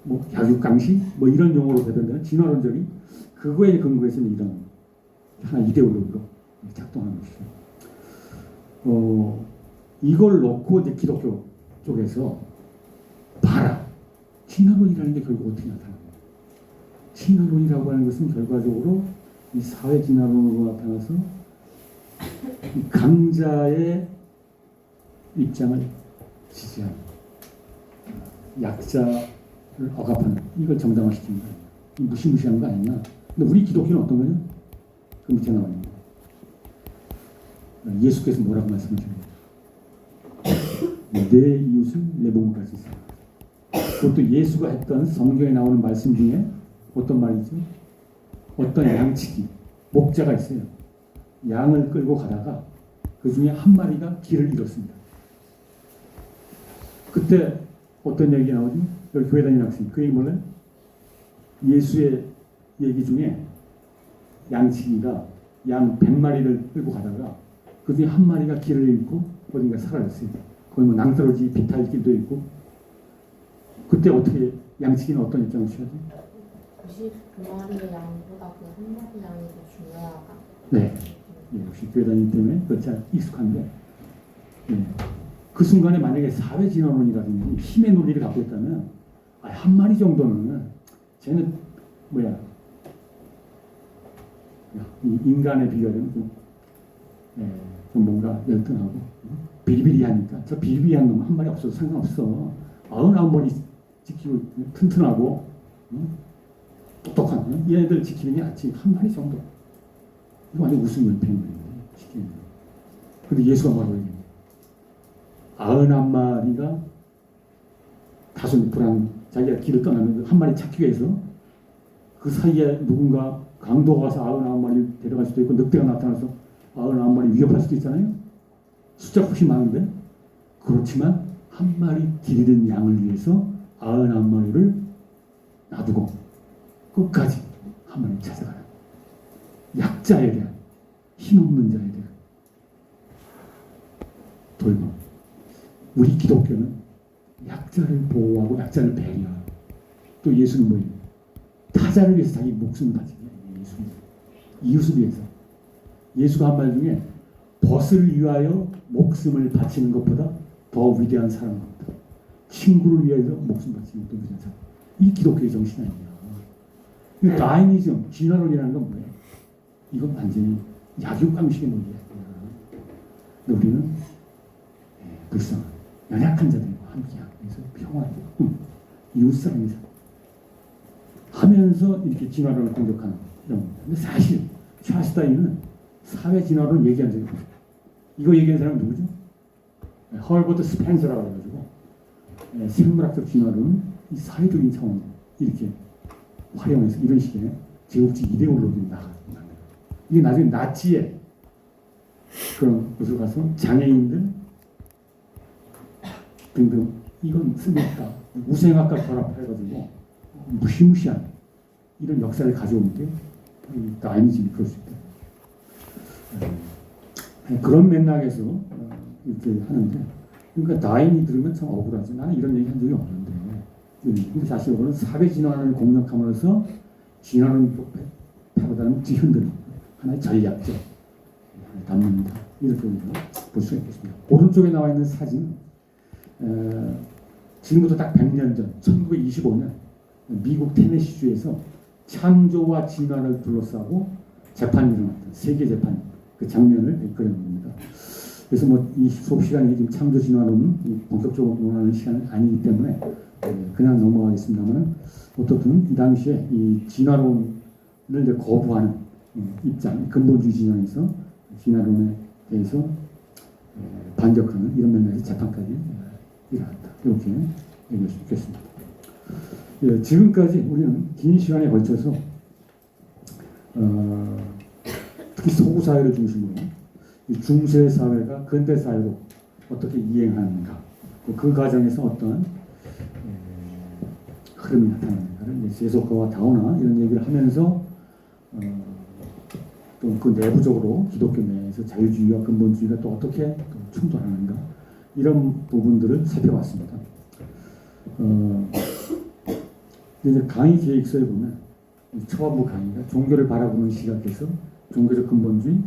뭐 약육강식 뭐 이런 용어로 대변되는 진화론적인 그거에 근거해서는 이런 하나 이데올로기로 작동하는 것이죠. 이걸 놓고 이제 기독교 쪽에서 봐라. 진화론이라는 게 결국 어떻게 나타나는 거예요? 진화론이라고 하는 것은 결과적으로 이 사회 진화론으로 나타나서 이 강자의 입장을 지지하는 약자를 억압하는 이걸 정당화시키는 거예요. 무시무시한 거 아니냐? 근데 우리 기독교는 어떤 거냐? 그 밑에 나와 있는 거예요. 예수께서 뭐라고 말씀하십니까? 내 이웃을 내 몸과 같이 생각. 그것도 예수가 했던 성경에 나오는 말씀 중에 어떤 말이죠? 어떤 양치기, 목자가 있어요. 양을 끌고 가다가 그 중에 한 마리가 길을 잃었습니다. 그때 어떤 얘기가 나오지? 여기 교회 다니는 학생, 그 얘기 몰라요? 예수의 얘기 중에 양치기가 양 100마리를 끌고 가다가 그 중에 한 마리가 길을 잃고 어딘가 사라졌어요. 거기 뭐 낭떠러지 비탈길도 있고 그때 어떻게 양치기는 어떤 입장을 취하죠? 99마리의 양보다 그 한 마리 양이 더 중요하다. 네. 역시 교회 다니기 때문에 그렇지 익숙한데 그 순간에 만약에 사회 진화론이라든지 힘의 논리를 갖고 있다면 한 마리 정도는 쟤는 뭐야 이 인간에 비교하면 좀 뭔가 열등하고 비리비리하니까 저 비리비리한 놈 한 마리 없어도 상관없어. 99마리 지키고 튼튼하고 똑똑한 얘네들 지키는 게 낫지. 한 마리 정도. 이거 완전 우승 연패인 거예요. 지키는 거. 근데 예수가 뭐라고 얘기해요? 99마리가 다소 불안 자기가 길을 떠나면 한 마리 찾기 위해서 그 사이에 누군가 강도가 가서 99마리를 데려갈 수도 있고 늑대가 나타나서 99마리 위협할 수도 있잖아요. 숫자가 훨씬 많은데 그렇지만 한 마리 길 잃은 양을 위해서 99마리를 놔두고 끝까지 한 마리 찾아가는 약자에 대한 힘없는 자에 대한 돌봄. 우리 기독교는 약자를 보호하고 약자를 배려하고 또 예수는 뭐예요? 타자를 위해서 자기 목숨을 바치는 예수는 이웃을 위해서 예수가 한 말 중에 벗을 위하여 목숨을 바치는 것보다 더 위대한 사랑은 없다. 친구를 위해서 목숨 바치는 것도 위대한 사랑. 이 기독교의 정신 아니냐. 다이니즘, 진화론이라는 건 뭐예요? 이건 완전히 약육강식의 논리야. 근데 우리는 불쌍한 연약한 자들과 함께하기 위해서 평화를 이웃사랑이자 하면서 이렇게 진화론을 공격하는 이런 겁니다. 근데 사실 샤스타인은 사회 진화론을 얘기한 적이 없어요. 이거 얘기한 사람은 누구죠? 허버트 스펜서라고 해가지고 생물학적 진화론은 이 사회적인 차원 이렇게 활용해서 이런 식의 제국주의 이데올로기를 나가는 거예요. 이게 나중에 나치의 그런 곳을 가서 장애인들 등등 이건 쓸모없다. 우생학과 결합해가지고 무시무시한 이런 역사를 가져온 게 다이니즘이 그럴 수 있다. 그런 맥락에서 이렇게 하는데, 그러니까 다인이 들으면 참 억울하지. 나는 이런 얘기 한 적이 없는데, 근데 사실은 사회 진화를 공략함으로써 진화는 패보다는 뒤흔드는 하나의 전략적 담론이다. 이렇게 우리가 볼 수가 있겠습니다. 오른쪽에 나와 있는 사진, 지금부터 딱 100년 전, 1925년 미국 테네시주에서 창조와 진화를 둘러싸고 재판이 일어났던 세계 재판 그 장면을 그려놓습니다. 그래서 뭐 이 수업 시간이 지금 창조 진화론은 본격적으로 논하는 시간은 아니기 때문에 그냥 넘어가겠습니다만, 어떻든 이 당시에 이 진화론을 이제 거부하는 입장, 근본주의 진영에서 진화론에 대해서 반격하는 이런 면에서 재판까지 일어났다. 이렇게 얘기할 수 있겠습니다. 예, 지금까지 우리는 긴 시간에 걸쳐서 특히 서구 사회를 중심으로 이 중세 사회가 근대 사회로 어떻게 이행하는가, 그 과정에서 어떤 흐름이 나타나는가를 세속화와 다원화 이런 얘기를 하면서 또 그 내부적으로 기독교 내에서 자유주의와 근본주의가 또 어떻게 또 충돌하는가 이런 부분들을 살펴봤습니다. 이제 강의 계획서에 보면 초반부 강의가 종교를 바라보는 시각에서 종교적 근본주의,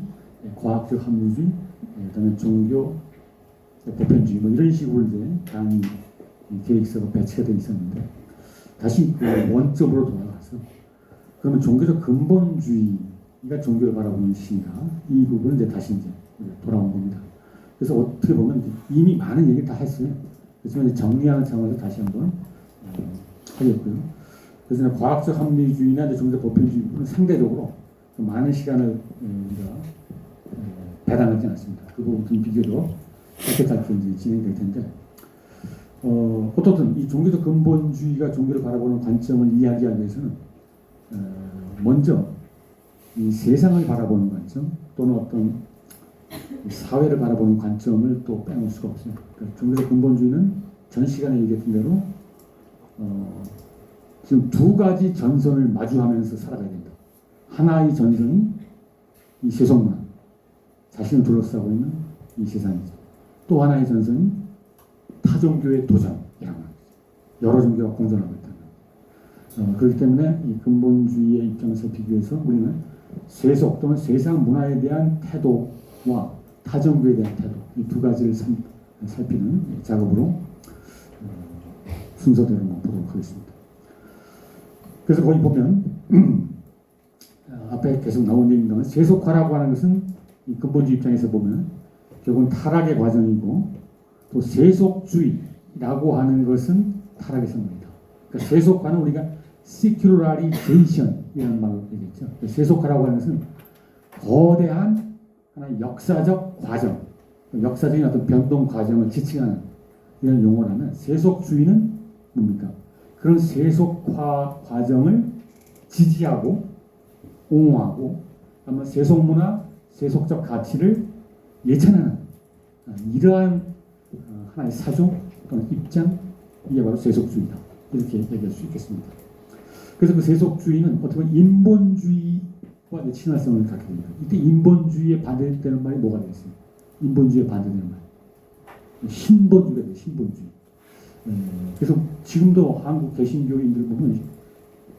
과학적 합리주의, 그다음에 종교 보편주의 뭐 이런 식으로 이제 강의 계획서가 배치가 되어 있었는데, 다시 그 원점으로 돌아가서 그러면 종교적 근본주의가 종교를 바라보는 시각, 이 부분을 이제 다시 이제 돌아온 겁니다. 그래서 어떻게 보면 이미 많은 얘기를 다 했어요. 그렇지만 정리하는 차원에서 다시 한번 하겠고요. 그래서 과학적 합리주의나 종교적 보편주의는 상대적으로 많은 시간을 우리가 배당하지 않습니다. 그 부분은 비교적 짧게 이제 진행될 텐데, 어떻든 이 종교적 근본주의가 종교를 바라보는 관점을 이야기하기 위해서는 먼저 이 세상을 바라보는 관점 또는 어떤 사회를 바라보는 관점을 또 빼놓을 수가 없어요. 그러니까 종교적 근본주의는 전 시간에 얘기했던 대로 지금 두 가지 전선을 마주하면서 살아가야 된다. 하나의 전선이 이 세속문화, 자신을 둘러싸고 있는 이 세상이죠. 또 하나의 전선이 타종교의 도전이라는 거죠. 여러 종교가 공존하고 있다는. 그렇기 때문에 이 근본주의의 입장에서 비교해서 우리는 세속 또는 세상 문화에 대한 태도와 타종교에 대한 태도, 이 두 가지를 살피는 작업으로 순서대로 보도록 하겠습니다. 그래서 거기 보면 앞에 계속 나온 얘기입니다만, 세속화라고 하는 것은 이 근본주의 입장에서 보면 결국은 타락의 과정이고, 또 세속주의라고 하는 것은 타락의 성공이다. 그러니까 세속화는 우리가 secularization 이라는 말로 얘기했죠. 세속화라고 하는 것은 거대한 하나의 역사적 과정, 역사적인 어떤 변동 과정을 지칭하는 이런 용어라면, 세속주의는 뭡니까? 그런 세속화 과정을 지지하고 옹호하고 아마 세속문화, 세속적 가치를 예찬하는 이러한 하나의 사조 또는 입장, 이게 바로 세속주의다. 이렇게 얘기할 수 있겠습니다. 그래서 그 세속주의는 어떻게 보면 인본주의와 친화성을 갖게 됩니다. 이때 인본주의에 반대되는 말이 뭐가 되겠어요? 인본주의에 반대되는 말. 신본주의가 돼요. 신본주의. 그래서 지금도 한국 개신교인들 보면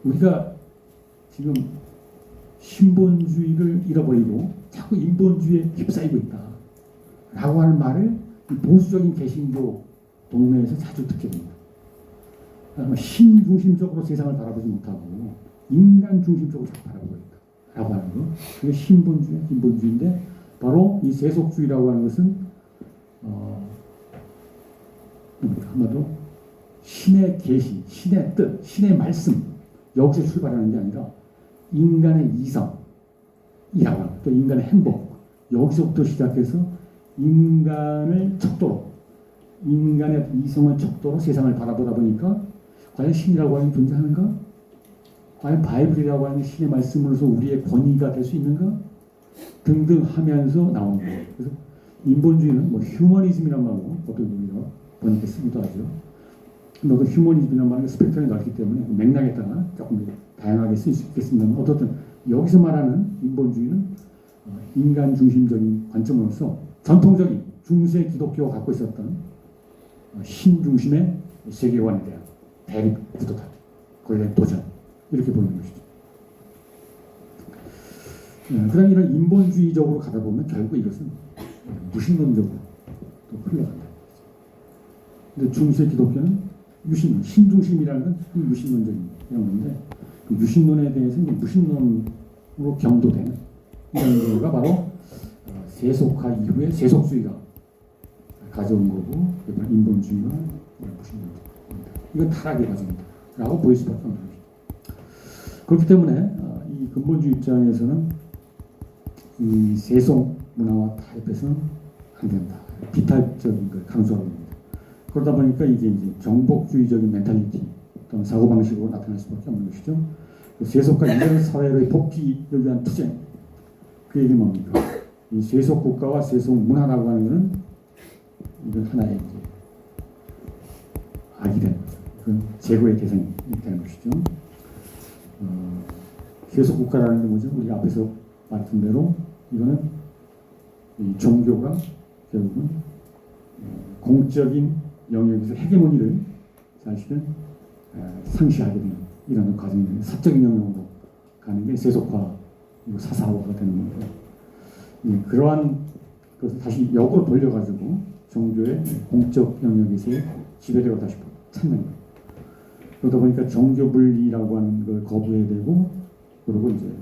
우리가 지금 신본주의를 잃어버리고 자꾸 인본주의에 휩싸이고 있다 라고 하는 말을 보수적인 개신교 동네에서 자주 듣게 됩니다. 신 중심적으로 세상을 바라보지 못하고 인간 중심적으로 자꾸 바라보고 있다 라고 하는 거, 그게 신본주의, 인본주의인데, 바로 이 세속주의라고 하는 것은 한마디로 신의 계시, 신의 뜻, 신의 말씀, 여기서 출발하는 게 아니라 인간의 이성이라고 하는, 또 인간의 행복, 여기서부터 시작해서 인간을 척도로, 인간의 이성을 척도로 세상을 바라보다 보니까 과연 신이라고 하는 게 존재하는가? 과연 바이블이라고 하는 신의 말씀으로서 우리의 권위가 될 수 있는가? 등등 하면서 나오는 거예요. 그래서 인본주의는 뭐 휴머니즘이란 말로 보통 우리가 번역해 쓰기도 하죠. 그 휴머니즘이란 말은 스펙트럼이 넓기 때문에 맥락에 따라 조금 다양하게 쓸 수 있겠습니다만, 어떻든 여기서 말하는 인본주의는 인간 중심적인 관점으로서 전통적인 중세 기독교가 갖고 있었던 신중심의 세계관에 대한 대립 구도다. 권력 도전 이렇게 보는 것이죠. 그다음 이런 인본주의적으로 가다 보면 결국 이것은 무신론적으로 또 흘러간다. 근데 중세 기독교는 유신론, 신중심이라는 건 유신론적인 영역인데 그 유신론에 대해서 무신론으로 경도되는 이런 거가 바로 세속화 이후의 세속주의가 가져온 거고 인본주의와 무신론입니다. 이건 타락의 과정이다라고 보일 수밖에 없는 것이죠. 그렇기 때문에 이 근본주의 입장에서는 이 세속 문화와 타협해서는 안 된다. 비탈적인 걸 강조하고 있습니다. 그러다 보니까 이게 이제 정복주의적인 멘탈리티 또는 사고방식으로 나타날 수밖에 없는 것이죠. 세속과 이전 사회의 복귀를 위한 투쟁. 그 얘기는 뭡니까? 이 세속 국가와 세속 문화라고 하는 것은 이건 하나의 이제 악이 되는 거죠. 그건 제거의 대상이 되는 것이죠. 세속 국가라는 게 뭐죠? 우리 앞에서 말했던 대로 이거는 이 종교가 결국은 공적인 영역에서 헤게모니를 사실은 상시하게 되는 이런 과정입니다. 사적인 영역으로 가는 게 세속화, 그리고 사사화가 되는 건데 그러한 것을 다시 역으로 돌려가지고 종교의 공적 영역에서의 지배력을 다시 찾는 거예요. 그러다 보니까 종교 분리라고 하는 걸 거부해야 되고 그리고 이제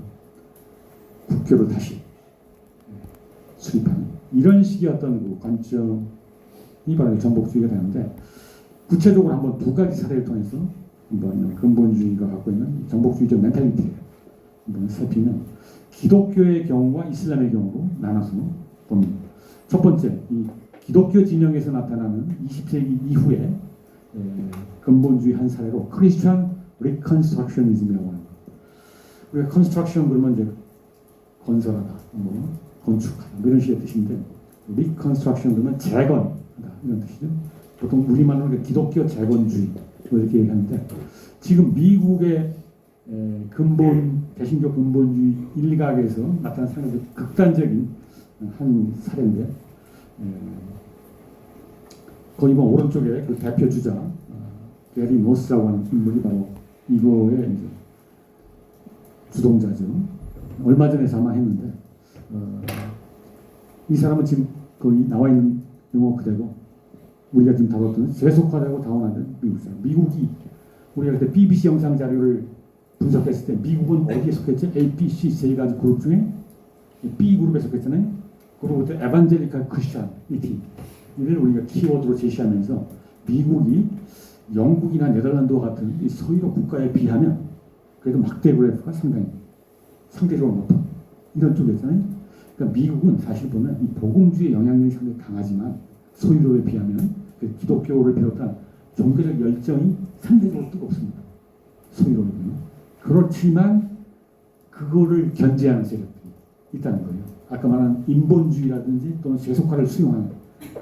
국교를 다시 수립하는 이런 식의 어떤 그 관점이 바로 정복주의가 되는데 구체적으로 한번 두 가지 사례를 통해서 한번 근본주의가 갖고 있는 정복주의적 멘탈리티를 한번 살피면 기독교의 경우와 이슬람의 경우로 나눠서 봅니다. 첫 번째, 이 기독교 진영에서 나타나는 20세기 이후에 근본주의 한 사례로 크리스천 리컨스트럭셔니즘이라고 하는 거. 우리가 컨스트럭션 그러면 이제 건설하다, 뭐 건축하다 이런 식의 뜻인데 리컨스트럭션 그러면 재건하다 이런 뜻이죠. 보통 우리말로는 기독교 재건주의 이렇게 얘기하는데 지금 미국의 근본 개신교 근본주의 일각에서 나타난 상당히 극단적인 한 사례인데 거기 뭐 오른쪽에 그 대표 주자 게리 노스라고 하는 인물이 바로 이거의 이제 주동자죠. 얼마 전에 사망했는데 이 사람은 지금 거기 나와 있는 용어 그대로 우리가 지금 다뤘던 세속화되고 다운하는 미국 사람. 미국이 우리가 그때 BBC 영상 자료를 분석했을 때 미국은 어디에 속했죠? A, B, C 세 가지 그룹 중에 B 그룹에 속했잖아요. 그리고 그때 에반젤리칼 크리스찬이티 이를 우리가 키워드로 제시하면서 미국이 영국이나 네덜란드와 같은 이 서유럽 국가에 비하면 그래도 막대 그래프가 상당히 상대적으로 높은 이런 쪽이었잖아요. 그러니까 미국은 사실 보면 이 복음주의 영향력이 상당히 강하지만 서유럽에 비하면 그 기독교를 비롯한 종교적 열정이 상대적으로 뜨겁습니다. 서유럽에 비하면. 그렇지만 그거를 견제하는 세력들이 있다는 거예요. 아까 말한 인본주의라든지 또는 세속화를 수용하는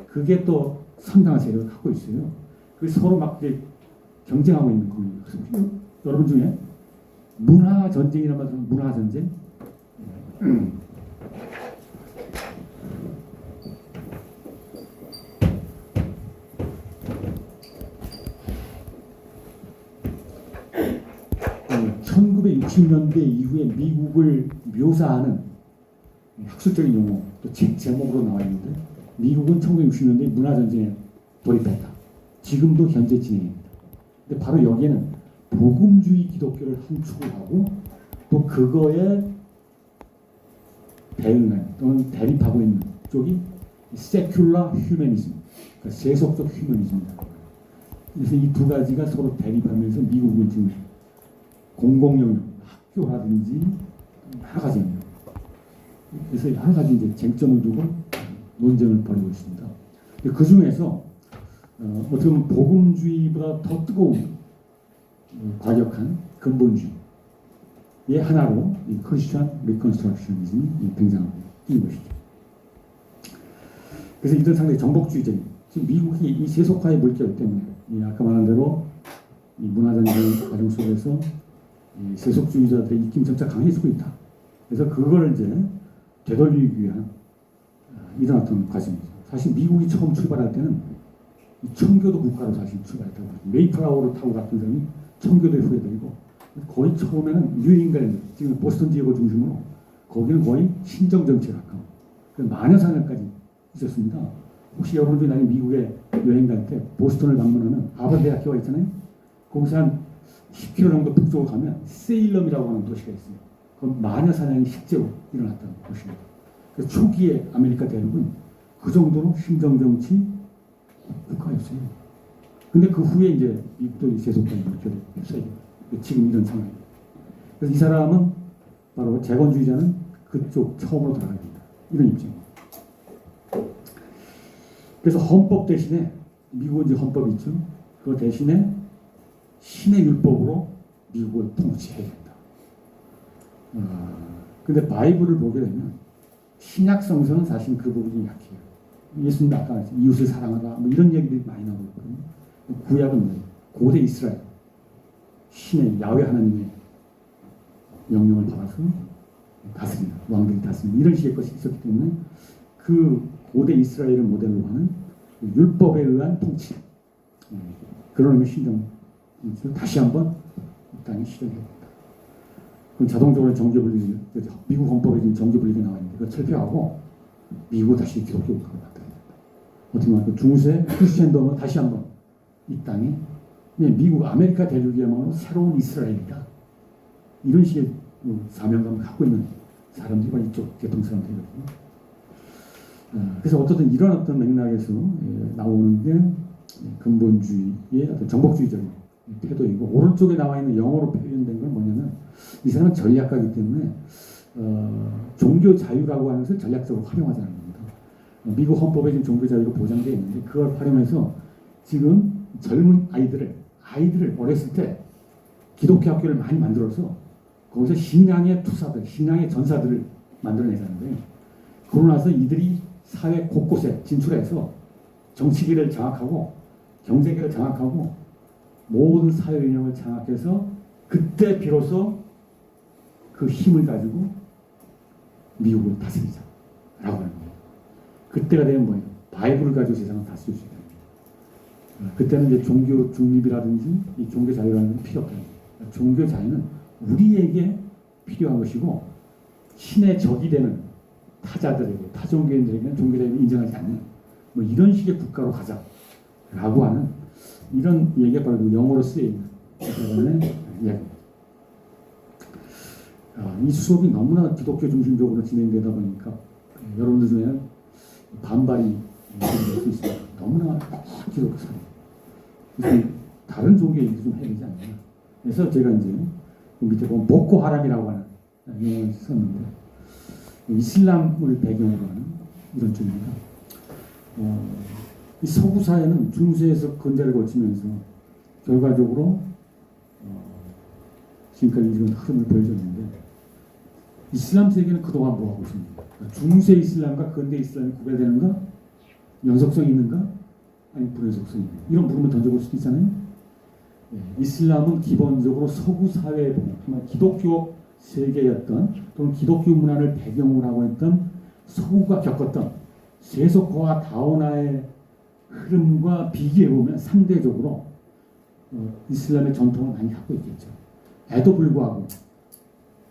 그게 또 상당한 세력을 갖고 있어요. 그 서로 막 경쟁하고 있는 거예요. 여러분 중에 문화 전쟁이란 말 들으면 문화 전쟁? 네, 1960년대 이후에 미국을 묘사하는 학술적인 용어 또 책 제목으로 나와 있는데 미국은 1960년대 문화전쟁에 돌입했다. 지금도 현재 진행입니다. 근데 바로 여기에는 복음주의 기독교를 한 축을 하고 또 그거에 대응하는 또는 대립하고 있는 쪽이 세큘러 휴머니즘, 그러니까 세속적 휴머니즘이다. 그래서 이 두 가지가 서로 대립하면서 미국은 지금 공공영역, 학교라든지 여러 가지입니다. 그래서 여러 가지 이제 쟁점을 두고 논쟁을 벌이고 있습니다. 그 중에서 어떻게 보면 복음주의보다 더 뜨거운 과격한 근본주의의 하나로 이 크리스천 리컨스트럭셔니즘이 등장하고 있는 것이죠. 그래서 이들 상당히 정복주의적인 지금 미국이 이 세속화의 물결 때문에 아까 말한 대로 이 문화전쟁 과정 속에서 이 세속주의자들의 입김 점차 강해지고 있다. 그래서 그걸 이제 되돌리기 위한 일어났던 과정이죠. 사실 미국이 처음 출발할 때는 이 청교도 국가로 사실 출발했다고 하죠. 메이플라워를 타고 갔던 사람이 청교도에 후예들이고 거의 처음에는 뉴잉글랜드, 지금 보스턴 지역을 중심으로 거기는 거의 신정 정치에 가까운 마녀 사냥까지 있었습니다. 혹시 여러분들이 나중에 미국에 여행 갈 때 보스턴을 방문하면 하버드 대학교가 있잖아요. 거기서 한 10km 정도 북쪽으로 가면 세일럼이라고 하는 도시가 있어요. 그 마녀 사냥이 실제로 일어났던 곳입니다. 그래서 초기에 아메리카 대륙은 그 정도로 신정 정치 국가였어요. 근데 그 후에 이제 미국도 세속화가 이렇게 됐어요. 지금 이런 상황입니다. 그래서 이 사람은 바로 재건주의자는 그쪽 처음으로 돌아가야 된다. 이런 입장입니다. 그래서 헌법 대신에 미국은 이제 헌법이 있죠. 그 대신에 신의 율법으로 미국을 통치해야 된다. 근데 바이블을 보게 되면 신약 성서는 사실 그 부분이 약해요. 예수님 아까 이웃을 사랑하라 뭐 이런 얘기들이 많이 나오고 있거든요. 구약은 뭐예요? 고대 이스라엘 신의 야훼 하나님의 명령을 받아서 다스린다. 왕들이 다스린다. 이런 식의 것이 있었기 때문에 그 고대 이스라엘을 모델로 하는 율법에 의한 통치 그런 의미 신정 다시 한번 이 땅에 시작이 됩니다. 그럼 자동적으로 정교분리 미국 헌법에 지금 정교분리가 나와 있는데 그걸 철폐하고 미국 다시 기독교 국가가 나타납니다. 어떻게 말할까? 중세 크리스천덤은 다시 한번 이 땅에 미국 아메리카 대륙이야말로 새로운 이스라엘이다. 이런 식의 사명감을 갖고 있는 사람들이 이쪽 계통 사람들이거든요. 그래서 어떻든 이런 어떤 맥락에서 나오는 게 근본주의의 어떤 정복주의적인 태도이고 오른쪽에 나와 있는 영어로 표현된 건 뭐냐면 이 사람은 전략가이기 때문에 종교 자유라고 하는 것을 전략적으로 활용하자는 겁니다. 미국 헌법에 지금 종교 자유가 보장되어 있는데 그걸 활용해서 지금 젊은 아이들을 어렸을 때 기독교 학교를 많이 만들어서 거기서 신앙의 투사들, 신앙의 전사들을 만들어내자는데 그러고 나서 이들이 사회 곳곳에 진출해서 정치계를 장악하고 경제계를 장악하고 모든 사회 운영을 장악해서 그때 비로소 그 힘을 가지고 미국을 다스리자라고 하는 거예요. 그때가 되면 뭐예요? 바이블을 가지고 세상을 다스릴 수 있다. 그때는 이제 종교 중립이라든지 이 종교 자유라는 게 필요 없다. 종교 자유는 우리에게 필요한 것이고 신의 적이 되는 타자들에게 타종교인들에게는 종교 자유를 인정하지 않는 뭐 이런 식의 국가로 가자라고 하는 이런 얘기가 바로 영어로 쓰여 있는 이야기입니다. 이 수업이 너무나 기독교 중심적으로 진행되다 보니까 여러분들 중에는 반발이 있을 수 있습니다. 너무나 기독교 사람. 그래서 다른 종교 얘기도 좀 해야 되지 않나. 그래서 제가 이제 밑에 보면 보코하람이라고 하는 용어를 썼는데 이슬람을 배경으로 하는 이런 쪽입니다. 이 서구 사회는 중세에서 근대를 거치면서 결과적으로 지금까지 이런 흐름을 보여줬는데 이슬람 세계는 그동안 뭐 하고 있습니까? 중세 이슬람과 근대 이슬람이 구별되는가? 연속성이 있는가? 아니 불연속성이 있는가? 이런 물음을 던져볼 수도 있잖아요. 이슬람은 기본적으로 서구 사회에 보면 기독교 세계였던 또는 기독교 문화를 배경으로 하고 있던 서구가 겪었던 세속화와 다원화의 흐름과 비교해보면 상대적으로 이슬람의 전통을 많이 갖고 있겠죠. 에도 불구하고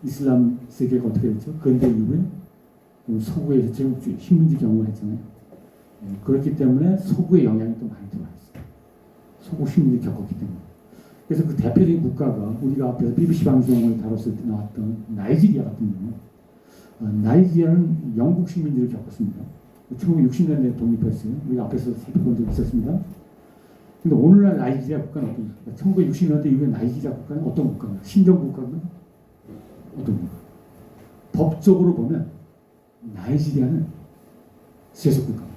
이슬람 세계가 어떻게 됐죠? 근대 이후에 서구에서 제국주의, 식민지 경험을 했잖아요. 그렇기 때문에 서구의 영향이 또 많이 들어와 있어요. 서구 식민지 겪었기 때문에. 그래서 그 대표적인 국가가 우리가 앞에서 BBC 방송을 다뤘을 때 나왔던 나이지리아 같은 경우 나이지리아는 영국 식민지를 겪었습니다. 1960년대에 독립했어요. 우리가 앞에서 살펴본 적이 있었습니다. 근데 오늘날 나이지리아 국가는 어떻습니까? 1960년대 이후에 나이지리아 국가는 어떤 국가인가? 신정 국가인가? 어떤 국가? 법적으로 보면 나이지리아는 세속 국가입니다.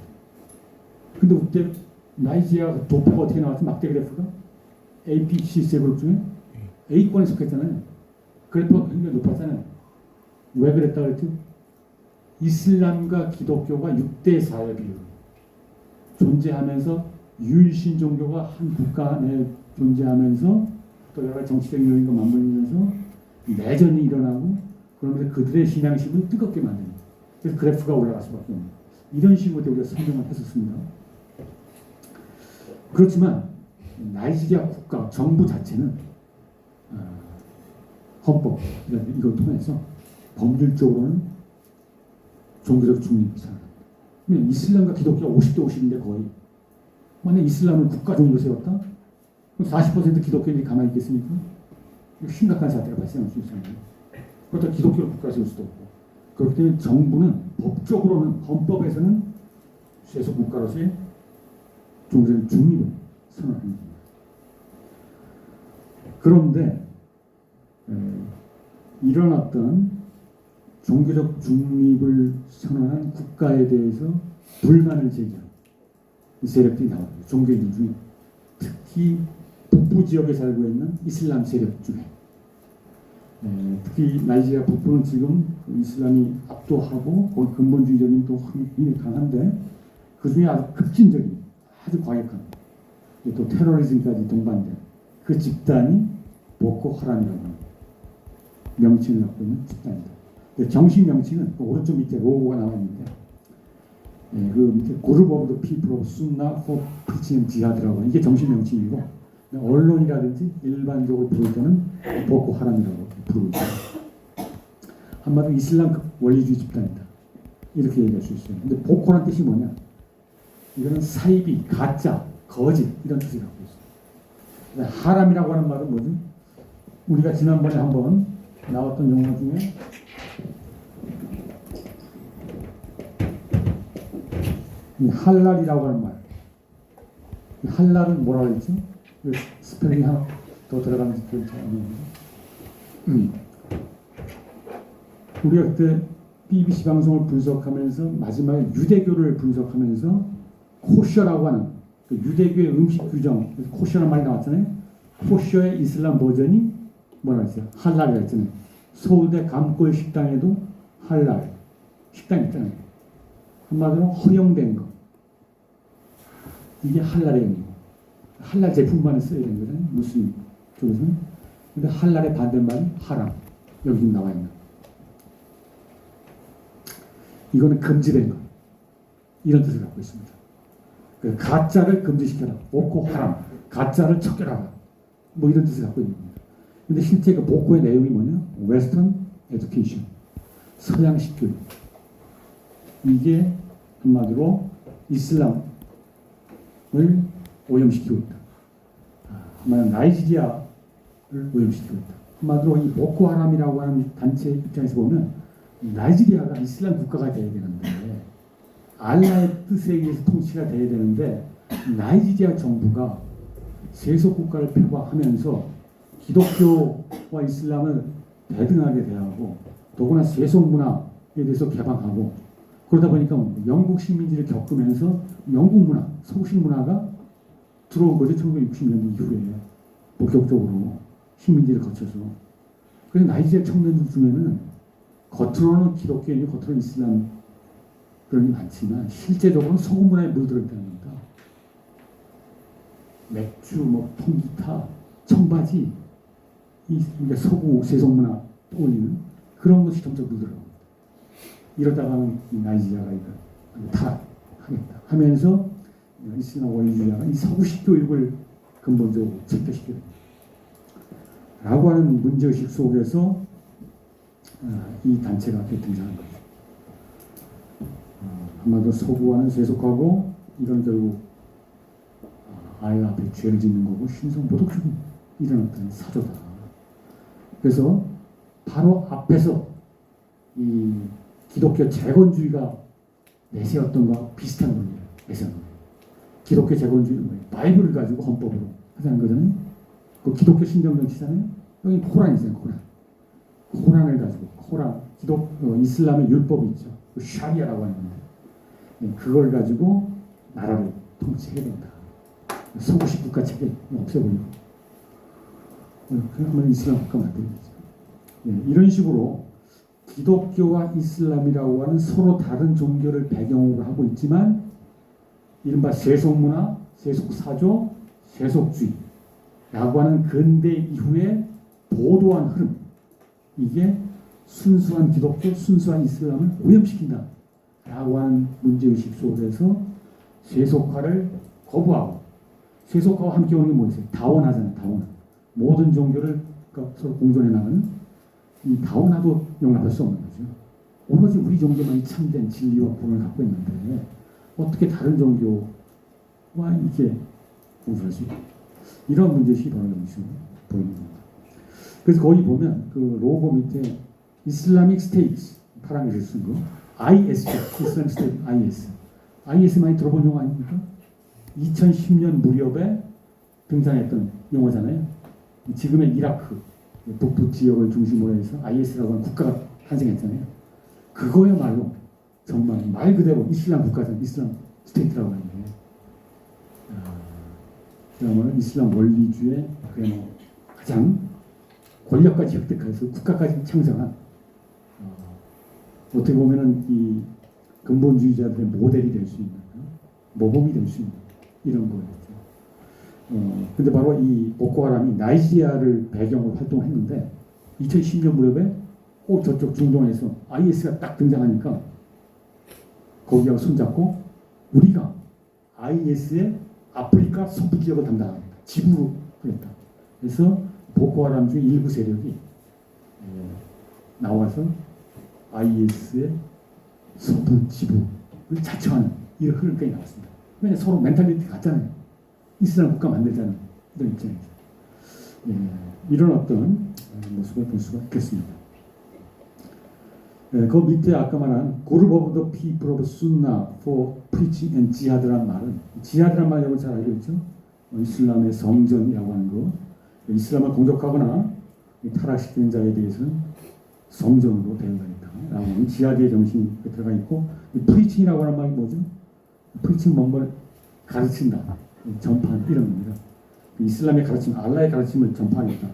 근데 그때 나이지리아 도표가 어떻게 나왔지? 막대 그래프가? APC 그룹 중에 A권에 속했잖아요. 그래프가 굉장히 높았잖아요. 왜 그랬다 그랬죠? 이슬람과 기독교가 6대 4의 비율 존재하면서 유일신 종교가 한 국가 내에 존재하면서 또 여러 가지 정치적인 요인과 맞물리면서 내전이 일어나고 그러면서 그들의 신앙심을 뜨겁게 만드는 그래서 그래프가 올라갈 수밖에 없는 이런 식으로 우리가 설명을 했었습니다. 그렇지만 나이지리아 국가 정부 자체는 헌법 이걸 통해서 법률적으로는 종교적 중립을 선언합니다. 이슬람과 기독교가 50대 50인데 거의 만약 이슬람을 국가 종교로 세웠다? 그럼 40% 기독교인들이 가만히 있겠습니까? 심각한 사태가 발생할 수 있잖아요. 그렇다고 기독교를 국가로 세울 수도 없고 그렇기 때문에 정부는 법적으로는 헌법에서는 세속 국가로서의 종교적 중립을 선언합니다. 그런데 이런 어떤 종교적 중립을 선언한 국가에 대해서 불만을 제기하는 세력들이 나옵니다. 종교인들 중에 특히 북부 지역에 살고 있는 이슬람 세력 중에 특히 나이지리아 북부는 지금 이슬람이 압도하고 거기 근본주의적인 또 힘이 강한데 그 중에 아주 급진적인 아주 과격한 또 테러리즘까지 동반된 그 집단이 보코하람이라고 하는 명칭을 갖고 있는 집단입니다. 정식 명칭은 그 오른쪽 밑에 로고가 나와 있는데 그 밑에 Group of the People of Sunnah for Preaching and Jihad라고 하는 이게 정식 명칭이고 언론이라든지 일반적으로 부를 때는 보코하람이라고 부르고 있습니다. 한마디로 이슬람 원리주의 집단이다 이렇게 얘기할 수 있어요. 근데 보코란 뜻이 뭐냐? 이거는 사이비, 가짜, 거짓 이런 뜻을 갖고 있어요. 하람이라고 하는 말은 뭐지? 우리가 지난번에 한번 나왔던 용어 중에 이 할랄이라고 하는 말. 이 할랄은 뭐라고 했지? 스펠링이 하나 더 들어가는지 우리가 그때 BBC 방송을 분석하면서 마지막에 유대교를 분석하면서 코셔라고 하는 그 유대교의 음식 규정, 코셔라는 말이 나왔잖아요. 코셔의 이슬람 버전이 뭐라고 했어요? 할랄이라고 했잖아요. 서울대 감골 식당에도 할랄 식당 있잖아요. 한마디로 허용된 거. 이게 할랄의 의미고 할랄 제품만을 써야 되는 거잖아요. 무슬림 쪽에서는. 근데 할랄의 반대말은 하람. 여기 나와 있는. 이거는 금지된 것. 이런 뜻을 갖고 있습니다. 그 가짜를 금지시켜라. 보코 하람. 가짜를 척결하라. 뭐 이런 뜻을 갖고 있는 겁니다. 근데 실제 그 보코의 내용이 뭐냐? 웨스턴 에듀케이션. 서양식 교육. 이게 한마디로 이슬람을 오염시키고 있다. 한마디로 나이지리아를 오염시키고 있다. 한마디로 이 보코하람이라고 하는 단체 입장에서 보면 나이지리아가 이슬람 국가가 돼야 되는데 알라의 뜻에 의해서 통치가 돼야 되는데 나이지리아 정부가 세속 국가를 표방하면서 기독교와 이슬람을 대등하게 대하고 더구나 세속 문화에 대해서 개방하고 그러다 보니까 영국 식민지를 겪으면서 영국 문화, 서구식 문화가 들어온 거죠. 1960년대 이후에 본격적으로 식민지를 거쳐서. 그래서 나이지리아 청년들 중에는 겉으로는 기독교인이 겉으로는 이슬람 그런 게 많지만 실제적으로는 서구 문화에 물들어 있다는 겁니다. 맥주, 뭐 통기타, 청바지 이 서구 세속 문화 떠올리는 그런 것이 점점 물들어갑니다. 이러다가는 나이지리아가 이거 타락하겠다 하면서 이슬람 원리주의자가 이 서구식 교육을 근본적으로撤퇴시켜야 됩니다. 라고 하는 문제의식 속에서 이 단체가 등장한 거죠. 한마디로 서구와는 세속하고 이건 결국 아이가 앞에 죄를 짓는 거고 신성 모독적인 이런 어떤 사조다. 그래서 바로 앞에서 이 기독교 재건주의가 내세웠던 것과 비슷한 논리를 내세운 거예요. 기독교 재건주의는 뭐예요? 바이블을 가지고 헌법으로 하자는 거잖아요. 그 기독교 신정정치잖아요. 여기 코란이잖아요. 코란을 가지고 코란 이슬람의 율법이 있죠. 그 샤리아라고 하는 건데 그걸 가지고 나라를 통치해야 된다. 서구식 국가 체계 없애버리고 그러면 이슬람 국가 만들겠죠. 이런 식으로 기독교와 이슬람이라고 하는 서로 다른 종교를 배경으로 하고 있지만 이른바 세속문화, 세속사조, 세속주의라고 하는 근대 이후에 도도한 흐름 이게 순수한 기독교, 순수한 이슬람을 오염시킨다. 라고 하는 문제의식 속에서 세속화를 거부하고, 세속화와 함께 오는 게 뭐 있어요? 다원화잖아요. 다원화. 모든 종교를 서로 공존해 나가는 이 다원화도 용납할 수 없는 거죠. 오로지 우리 종교만이 참된 진리와 본을 갖고 있는데 어떻게 다른 종교와 이게 공존할 수 있을까? 이런 문제의식이 바로 여기서 보이는 겁니다. 그래서 거기 보면 그 로고 밑에 이슬라믹 스테이트 파란 글을 쓴 거 IS, 이슬람 스테이트 IS. IS 많이 들어본 용어 아닙니까? 2010년 무렵에 등장했던 용어잖아요. 지금의 이라크 북부 지역을 중심으로 해서 IS라고 하는 국가가 탄생했잖아요. 그거야말로 정말 말 그대로 이슬람 국가잖아요. 이슬람 스테이트라고 하는 게. 그야말로 이슬람 원리주의 그야말로 가장 권력까지 획득해서 국가까지 창성한 어떻게 보면은 이 근본주의자들의 모델이 될 수 있는 모범이 될 수 있는 이런 거였죠. 근데 바로 이 보코하람이 나이지리아를 배경으로 활동했는데 2010년 무렵에 저쪽 중동에서 IS가 딱 등장하니까 거기하고 손잡고 우리가 IS의 아프리카 서부 지역을 담당합니다. 지부로 하겠다. 그래서 보코하람 중 일부 세력이 나와서 IS의 서부 지부를 자처하는 이런 흐름까지 나왔습니다. 왜냐 서로 멘탈리티 같잖아요. 이슬람 국가 만들자는 이런 입장이죠. 이런 어떤 모습을 볼 수가 있겠습니다. 그 밑에 아까 말한 Group of the People of Sunnah for Preaching and Jihad라는 말은 지하드란 말 여러분 잘 알고 있죠? 이슬람의 성전이라고 하는 거. 이슬람을 공격하거나 타락시키는 자에 대해서는 성전으로 대응하겠다. 라고 하는 지하드의 정신이 들어가 있고 프리칭이라고 하는 말이 뭐죠? 프리칭 뭔가를 가르친다. 전파한 이런 겁니다. 이슬람의 가르침, 알라의 가르침을 전파하겠다.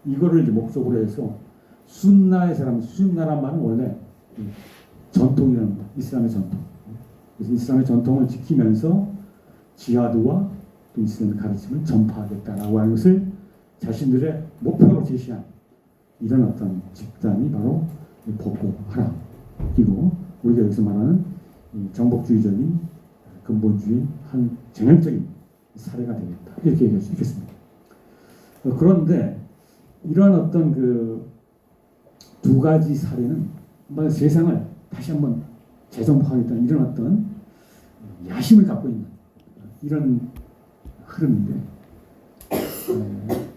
이거를 이제 목적으로 해서 순나의 사람, 순나란 말은 원래 전통이라는 거, 이슬람의 전통. 그래서 이슬람의 전통을 지키면서 지하드와 또 이슬람의 가르침을 전파하겠다라고 하는 것을 자신들의 목표로 제시한 이런 어떤 집단이 바로 보코 하람이고 우리가 여기서 말하는 정복주의적인 근본주의 한 전형적인 사례가 되겠다 이렇게 얘기할 수 있겠습니다. 그런데 이러한 어떤 그 두 가지 사례는 한번 세상을 다시 한번 재정복하겠다는 이런 어떤 야심을 갖고 있는 이런 흐름인데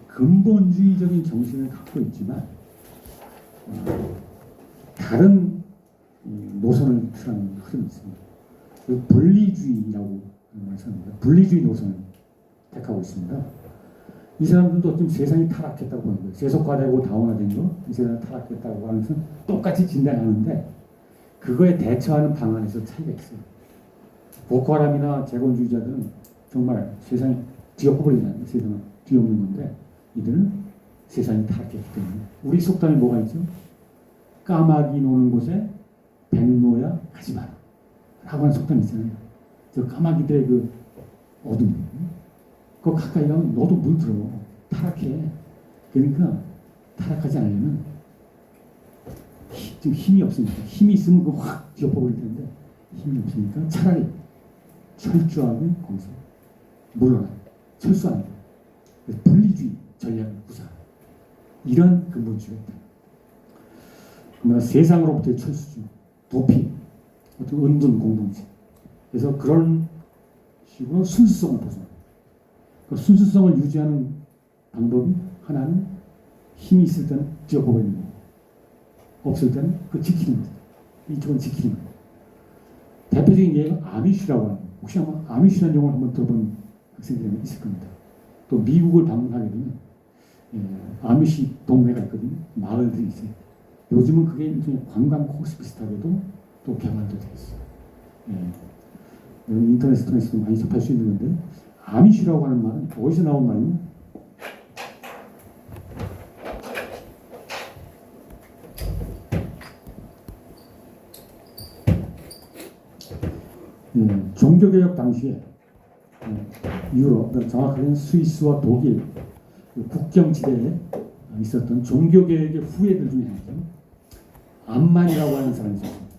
근본주의적인 정신을 갖고 있지만 다른 노선을 취하는 흐름이 있습니다. 분리주의라고 하는 것입니다. 분리주의 노선을 택하고 있습니다. 이 사람들도 좀 세상이 타락했다고 보는 거예요. 세속화되고 다원화된 거, 이 세상이 타락했다고 하는 것은 똑같이 진단하는데 그거에 대처하는 방안에서 차이가 있어요. 보코하람이나 재건주의자들은 정말 세상이 뒤엎어버리잖아요. 세상을 뒤엎는 건데 이들은 세상이 타락했기 때문에 우리 속담에 뭐가 있죠? 까마귀 노는 곳에 백로야 가지 마라 라고 하는 속담이 있잖아요. 저 까마귀들의 그 어둠 그거 가까이 가면 너도 물들어 타락해. 그러니까 타락하지 않으려면 지금 힘이 없으니까 힘이 있으면 그거 확 뒤엎어버릴 텐데 힘이 없으니까 차라리 철저하게 거기서 물러나 철수하는 거예요. 그래서 분리주의 전략을 구사하는 이런 근본주의가 있다. 그러면 세상으로부터의 철수주, 도피, 어떤 은둔 공동체. 그래서 그런 식으로 순수성을 보존하는. 그 순수성을 유지하는 방법이 하나는 힘이 있을 때는 뒤엎어버리는 거고, 없을 때는 그 지키는 거죠. 이쪽은 지키는 거예요. 대표적인 예가 아미쉬라고 하는 거예요. 혹시 아마 아미쉬라는 용어를 한번 들어본 학생들이 있을 겁니다. 또 미국을 방문하게 되면 아미쉬 동네가 있거든요. 마을들이 있어요. 요즘은 그게 일종의 관광 코스 비슷하게도 또 개발도 되어 있어요. 인터넷 통해서도 많이 접할 수 있는 건데 아미쉬라고 하는 말은 어디서 나온 말이냐? 종교개혁 당시에 유럽, 정확하게는 스위스와 독일 국경지대에 있었던 종교개혁의 후예들 중에 하나죠. 암만이라고 하는 사람이 있었습니다.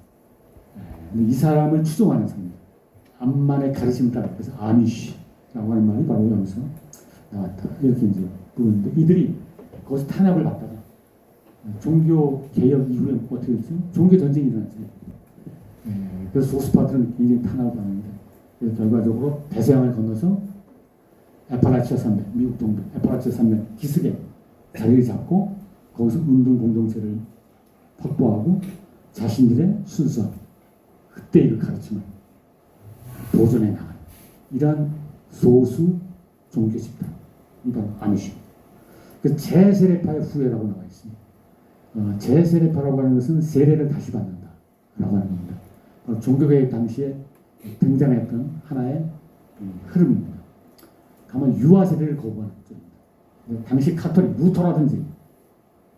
근데 이 사람을 추종하는 사람입니다. 암만의 가르침을 따라 그래서 아미쉬라고 하는 말이 바로 여기서 나왔다. 이렇게 이제 부르는데 이들이 거기서 탄압을 받다가 종교 개혁 이후에 어떻게 됐죠? 종교 전쟁이 일어났죠. 그래서 소스파트는 굉장히 탄압을 받는데 그래서 결과적으로 대서양을 건너서 에파라치아 산맥, 미국 동부 에파라치아 산맥 기슭에 자리를 잡고 거기서 운동 공동체를 확보하고 자신들의 순수한 그때의 가르침을 보존해 나가는 이러한 소수 종교 집단 이건 아미시. 그 제세례파의 후예라고 나와 있습니다. 제세례파라고 하는 것은 세례를 다시 받는다라고 하는 겁니다. 종교개혁 당시에 등장했던 하나의 흐름입니다. 가만 유아 세례를 거부하는 쪽입니다. 당시 카톨릭 루터라든지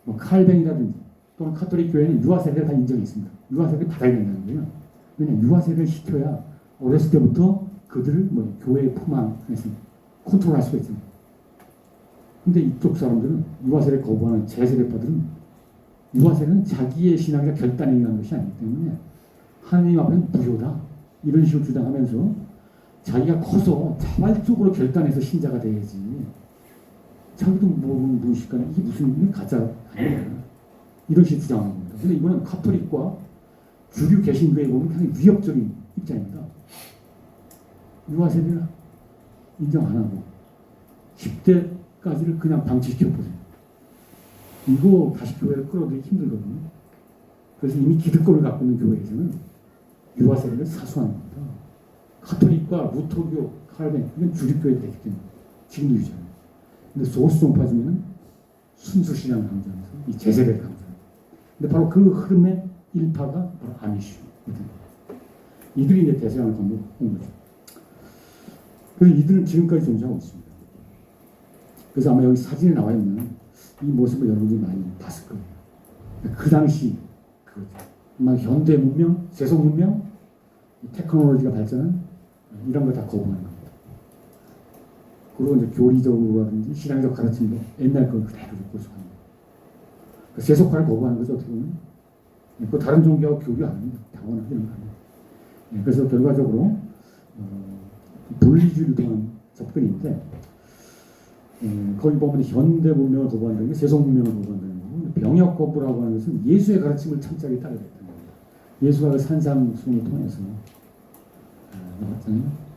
뭐 칼뱅이라든지 또는 카톨릭 교회는 유아 세례를 다 인정했습니다. 유아 세례를 받아야 된다는 거예요. 왜냐하면 유아 세례를 시켜야 어렸을 때부터 그들을 뭐 교회의 품 안에서 컨트롤할 수가 있습니다. 근데 이쪽 사람들은 유아 세례 거부하는 제세례파들은 유아 세례는 자기의 신앙과 결단에 의한 것이 아니기 때문에 하나님 앞에는 무효다 이런 식으로 주장하면서 자기가 커서 자발적으로 결단해서 신자가 돼야지 자기도 무엇일까 이게 무슨 가짜 아니야 이런 식으로 주장하는 겁니다. 근데 이거는 카톨릭과 주류 개신교에 보면 굉장히 위협적인 입장입니다. 유아 세례를 인정 안 하고 10대까지를 그냥 방치시켜보세요. 이거 다시 교회를 끌어들이기 힘들거든요. 그래서 이미 기득권을 갖고 있는 교회에서는 유아 세례를 사수하는 겁니다. 카톨릭과 루터교, 칼뱅 이건 주립교회가 되기 때문에 지금도 유지합니다. 근데 소수종파지면은 순수 신앙을 강조하면서 이 제세례를 강조합니다. 근데 바로 그 흐름의 일파가 바로 아미슈거든요. 이들이 이제 대서양을 건너온 거죠. 그래서 이들은 지금까지 존재하고 있습니다. 그래서 아마 여기 사진에 나와 있는 이 모습을 여러분들이 많이 봤을 거예요. 그 당시 그거죠. 아마 현대 문명, 세속 문명, 테크놀로지가 발전한 이런 걸 다 거부하는 겁니다. 그리고 이제 교리적으로라든지 신앙적 가르침도 옛날 걸 그대로 고수합니다. 세속화를 거부하는 거죠. 어떻게 보면. 그 다른 종교하고 교류 안 합니다. 당원하고 이런 거 합니다. 그래서 결과적으로 분리주의를 통한 접근인데 거기 보면 현대 문명을 거부한다는 게 세속 문명을 거부한다는 거고 병역 거부라고 하는 것은 예수의 가르침을 철저하게 따르겠다는 겁니다. 예수가 그 산상수훈을 통해서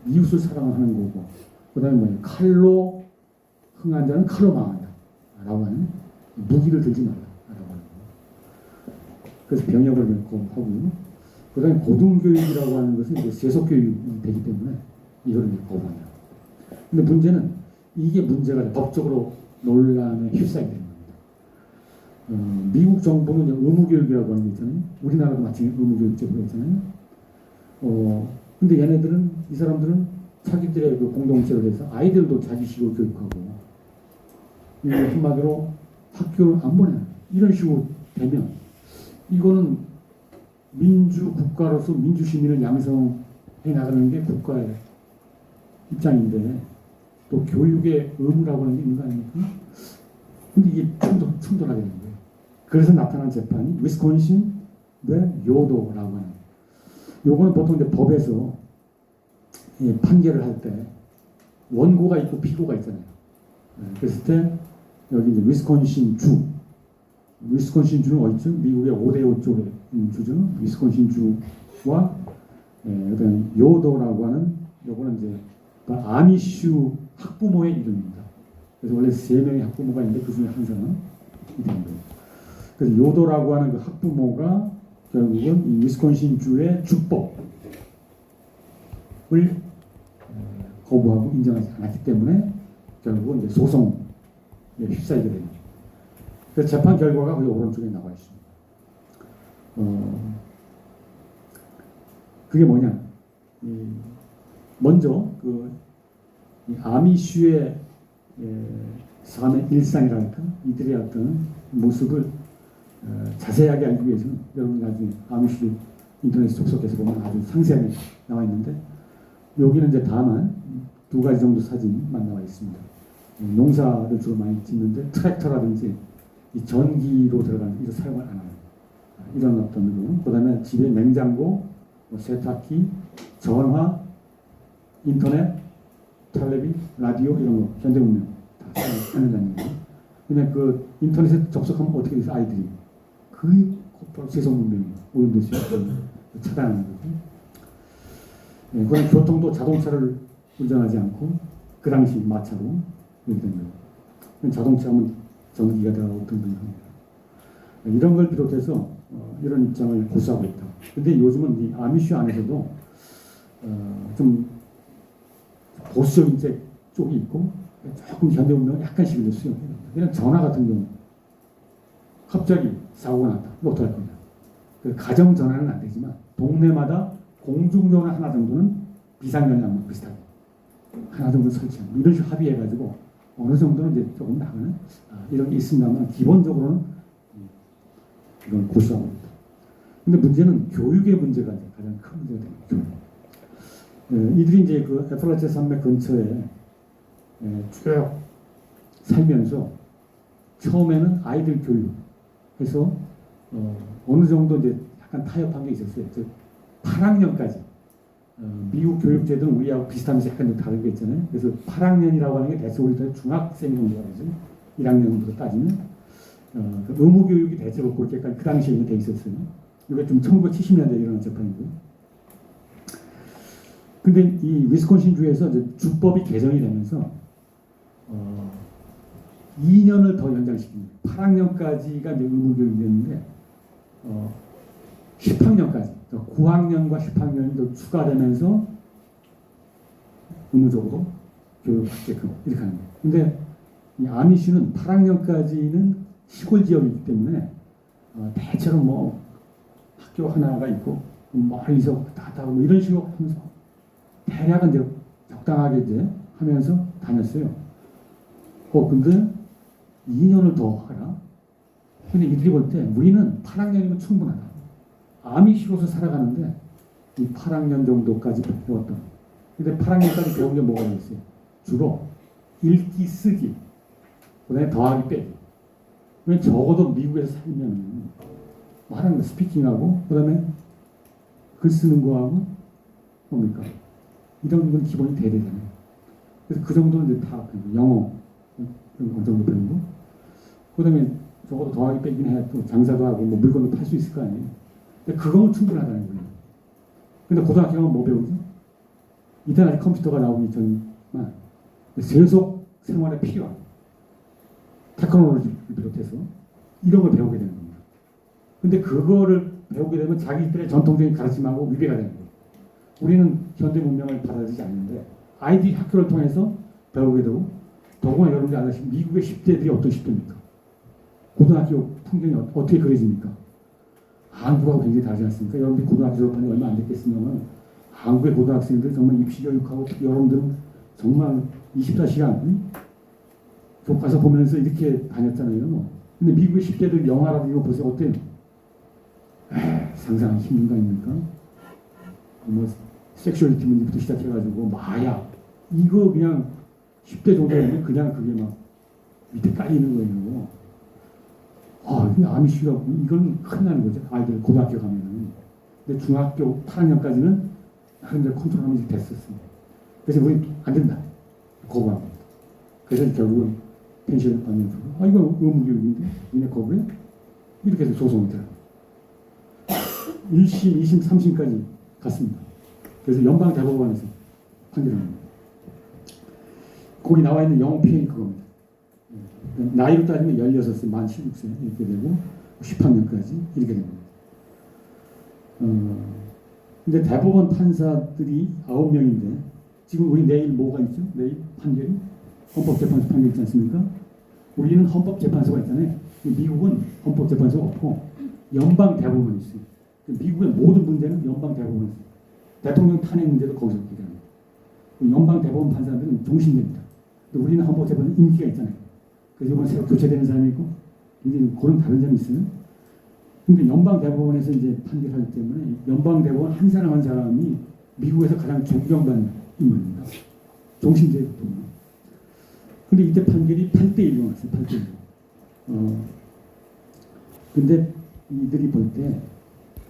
이웃을 사랑하는 거고 그 다음에 뭐예요? 칼로 흥한 자는 칼로 망한다 라고 하는 무기를 들지 말라 라고 하는 거예요. 그래서 병역을 거부하고 그 다음에 고등교육이라고 하는 것은 이제 세속교육이 되기 때문에 이걸 거부한다. 근데 문제는 이게 문제가 법적으로 논란에 휩싸이게 되는 겁니다. 미국 정부는 이제 의무교육이라고 하는 게 있잖아요. 우리나라도 마찬가지 의무교육제도가 있잖아요. 근데 얘네들은 이 사람들은 자기들의 그 공동체를 해서 아이들도 자기식으로 교육하고 한마디로 학교를 안 보내는 이런 식으로 되면 이거는 민주국가로서 민주시민을 양성해 나가는 게 국가의 입장인데 또 교육의 의무라고 하는 게 있는 거 아닙니까? 근데 이게 충돌하게 되는 거예요. 그래서 나타난 재판이 위스콘신 대 요도라고 하는 요거는 보통 이제 법에서 판결을 할 때 원고가 있고 피고가 있잖아요. 그랬을 때 여기 이제 위스콘신 주는 어디 있죠? 미국의 5대5 쪽에 있는 주죠. 위스콘신 주와 그다음 요도라고 하는 요거는 이제 아미슈 학부모의 이름입니다. 그래서 원래 3명의 학부모가 있는데 그 중에 한 사람은 이 정도. 그래서 요도라고 하는 그 학부모가 결국은 이 위스콘신 주의 주법을 거부하고 인정하지 않았기 때문에 결국은 이제 소송에 휩싸이게 됩니다. 그래서 재판 결과가 거기 오른쪽에 나와 있습니다. 그게 뭐냐? 먼저 그 아미슈의 삶의 일상이랄까 이들의 어떤 모습을 자세하게 알기 위해서는 여러분 나중에 아미슈 인터넷 접속해서 보면 아주 상세하게 나와 있는데 여기는 이제 다만 2가지 정도 사진만 나와 있습니다. 농사를 주로 많이 짓는데 트랙터라든지 이 전기로 들어가는 이거 사용을 안 하는 이런 어떤 거. 그다음에 집에 냉장고, 뭐 세탁기, 전화, 인터넷, 텔레비, 라디오 이런 거 현대문명 다 하는 거예요. 근데 그 인터넷에 접속하면 어떻게 돼서 아이들이 그 세속 문명이 오염될 수 있고 차단하는 거죠. 네, 그런 교통도 자동차를 운전하지 않고 그 당시 마차로 이렇게 된 거예요. 자동차하면 전기가 들어가고 등등합니다. 이런 걸 비롯해서 이런 입장을 고수하고 있다. 근데 요즘은 이 아미슈 안에서도 좀 보수적인 쪽이 있고 조금 현대문명을 약간씩 수용해요. 그냥 전화 같은 경우 갑자기 사고가 났다. 어떡할 거냐. 그 가정 전화는 안 되지만 동네마다 공중전화 하나 정도는 비상전화랑 비슷하게 하나 정도 설치하고 이런 식으로 합의해가지고 어느 정도는 이제 조금 나가는 이런 게 있습니다만 기본적으로는 이건 고수하고 있다. 근데 문제는 교육의 문제가 가장 큰 문제가 됩니다. 교육. 이들이 이제 그 애플라치 산맥 근처에 쭉 살면서 처음에는 아이들 교육해서 어느 정도 이제 약간 타협한 게 있었어요. 8학년까지 미국 교육제도는 우리하고 비슷하면서 약간 좀 다른 게 있잖아요. 그래서 8학년이라고 하는 게 대체 우리도 중학생 정도가 되죠. 1학년부터 따지면 그 의무교육이 대체로 그렇게까지 그 당시에는 돼 있었어요. 이게 좀 1970년대에 일어난 재판이고요. 근데 이 위스콘신 주에서 이제 주법이 개정이 되면서 2년을 더 연장시킵니다. 8학년까지가 이제 의무교육이 됐는데 10학년까지 9학년과 10학년이 더 추가되면서 의무적으로 교육을 받게끔 이렇게 하는 거예요. 근데 이 아미슈는 8학년까지는 시골 지역이기 때문에 대체로 뭐 학교 하나가 있고 멀리서 왔다 갔다 하고 이런 식으로 하면서 대략은 이제 적당하게 이제 하면서 다녔어요. 근데 2년을 더 하라. 근데 이들이 볼 때 우리는 8학년이면 충분하다. 아미시로서 살아가는데 이 8학년 정도까지 배웠던. 근데 8학년까지 배운 게 뭐가 있어요? 주로 읽기, 쓰기, 그다음에 더하기, 빼기. 왜 적어도 미국에서 살면 말하는 거 스피킹하고 그다음에 글 쓰는 거하고 뭡니까? 이런 건 기본이 돼야 되잖아요. 그래서 그 정도는 이제 다 영어 어느 정도 배운 거. 그다음에 적어도 더하기 빼기는 해야 또 장사도 하고 뭐 물건도 팔 수 있을 거 아니에요. 근데 그거는 충분하다는 거예요. 근데 고등학교 가면 뭐 배우죠? 이때는 아직 컴퓨터가 나오기 전만 세속 생활에 필요한 테크놀로지를 비롯해서 이런 걸 배우게 되는 겁니다. 근데 그거를 배우게 되면 자기들의 전통적인 가르침하고 위배가 되는 거예요. 우리는 현대 문명을 받아들이지 않는데 아이들이 학교를 통해서 배우게 되고 더구나 여러분들이 아시는 미국의 10대들이 어떤 10대입니까? 고등학교 풍경이 어떻게 그려집니까? 한국하고 굉장히 다르지 않습니까? 여러분들이 고등학교 졸업한 지 얼마 안 됐겠습니다만 한국의 고등학생들 정말 입시 교육하고 여러분들은 정말 24시간 교과서 보면서 이렇게 다녔잖아요. 근데 미국의 10대들 영화라도 이거 보세요. 어때요? 상상하기 힘든 거 아닙니까? 뭐 섹슈얼리티 문제부터 시작해가지고 마약 이거 그냥 10대 정도면 그냥 그게 막 밑에 깔리는 거예요. 이게 아미슈라고 이건 큰일 나는 거죠. 아이들 고등학교 가면은. 근데 중학교 8학년까지는 나름대로 컨트롤하면서 됐었습니다. 그래서 우리 안 된다. 거부합니다. 그래서 결국은 펜션을 받으면서 이거 의무교육인데 니네 거부해? 이렇게 해서 소송을 들어갑니다. 1심, 2심, 3심까지 갔습니다. 그래서 연방대법원에서 판결을 합니다. 거기 나와 있는 영어 표현이 그겁니다. 나이로 따지면 16세, 만 16세 이렇게 되고 10학년까지 이렇게 됩니다. 근데 대법원 판사들이 9명인데 지금 우리 내일 뭐가 있죠? 내일 판결이 헌법재판소 판결 있지 않습니까? 우리는 헌법재판소가 있잖아요. 미국은 헌법재판소가 없고 연방대법원이 있어요. 미국의 모든 문제는 연방대법원이 있어요. 대통령 탄핵 문제도 거기서 있게 됩니다. 연방대법원 판사들은 종신됩니다. 우리는 헌법재판소 임기가 있잖아요. 그래서 이번에 새로 교체되는 사람이 있고 이제 그런 다른 점이 있어요. 근데 연방대법원에서 이제 판결하기 때문에 연방대법원 한 사람 한 사람이 미국에서 가장 존경받는 인물입니다. 종신제도입니다. 근데 이때 판결이 8대1로 났어요. 8대1로. 근데 이들이 볼 때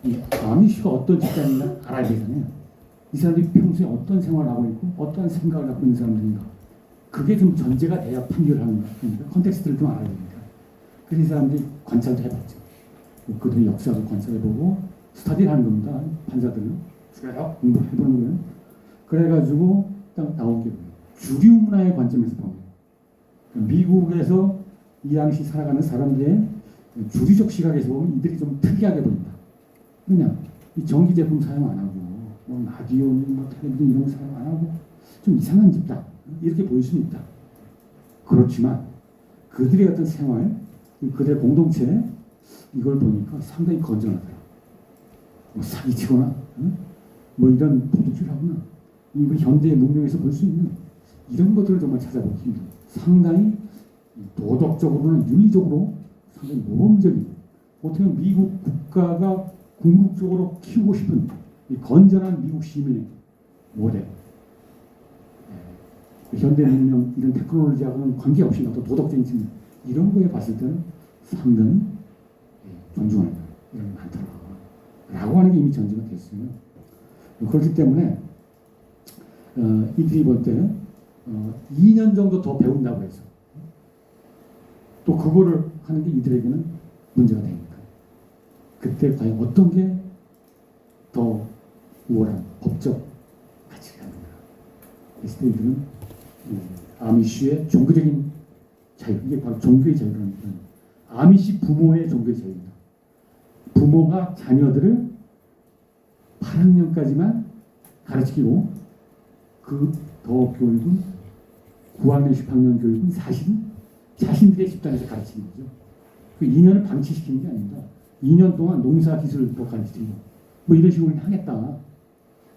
이 아미시가 어떤 집단인가 알아야 되잖아요. 이 사람들이 평소에 어떤 생활을 하고 있고 어떤 생각을 갖고 있는 사람들인가. 그게 좀 전제가 돼야 판결을 하는 거니까 컨텍스트를 좀 알아야 되니까. 그래서 이 사람들이 관찰도 해봤죠. 그들의 역사도 관찰해보고 스터디를 하는 겁니다. 판사들은 쭉 공부해보는 거예요. 그래가지고 딱 나온 게 뭐예요? 주류 문화의 관점에서 보면 미국에서 이 당시 살아가는 사람들의 주류적 시각에서 보면 이들이 좀 특이하게 보인다. 그냥 이 전기 제품 사용 안 하고 뭐 라디오, 뭐 텔레비전 이런 거 사용 안 하고 좀 이상한 집단 이렇게 보일 수는 있다. 그렇지만 그들의 어떤 생활, 그들의 공동체 이걸 보니까 상당히 건전하더라. 뭐 사기치거나, 뭐 이런 도둑질하거나, 이거 현대의 문명에서 볼 수 있는 이런 것들을 정말 찾아보기 힘들어요. 상당히 도덕적으로는 윤리적으로 상당히 모범적인, 어떻게 보면 미국 국가가 궁극적으로 키우고 싶은 이 건전한 미국 시민의 모델. 현대 문명 이런 테크놀로지하고는 관계없이 또 도덕적인 측면 이런 거에 봤을 때는 상당히 존중하는 이런 게 많더라 라고 하는 게 이미 전제가 됐어요. 그렇기 때문에 이들이 볼 때 2년 정도 더 배운다고 해서 또 그거를 하는 게 이들에게는 문제가 되니까 그때 과연 어떤 게 더 우월한 법적 가치가 있는가. 그래서 이들은 아미시의 종교적인 자유, 이게 바로 종교의 자유라는 거예요. 아미시 부모의 종교의 자유입니다. 부모가 자녀들을 8학년까지만 가르치고 그 더 교육은 9학년, 10학년 교육은 사실은 자신들의 집단에서 가르치는 거죠. 그 2년을 방치시키는 게 아닙니다. 2년 동안 농사 기술을 더 가르치고 뭐 이런 식으로 하겠다.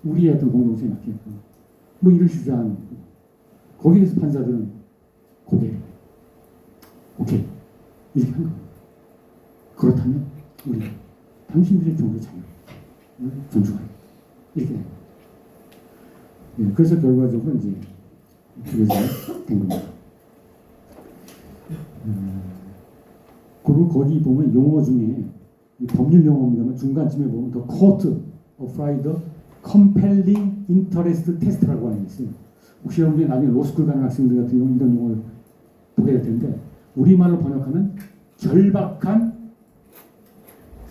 우리의 어떤 공동체에 맞게끔 뭐 이런 주장하는 거고 거기에 대해서 판사들은 고개를 오케이 이렇게 한 겁니다. 그렇다면 우리가 당신들의 종교 자유를 존중하라 이렇게 된 겁니다. 예, 그래서 결과적으로 이제 그래서 된 겁니다. 그리고 거기 보면 용어 중에 법률 용어입니다만 중간쯤에 보면 The Court applied the Compelling Interest Test라고 하는 게 있어요. 혹시 여러분들이 나중에 로스쿨 가는 학생들 같은 경우 이런 용어를 보게 될 텐데 우리말로 번역하면 절박한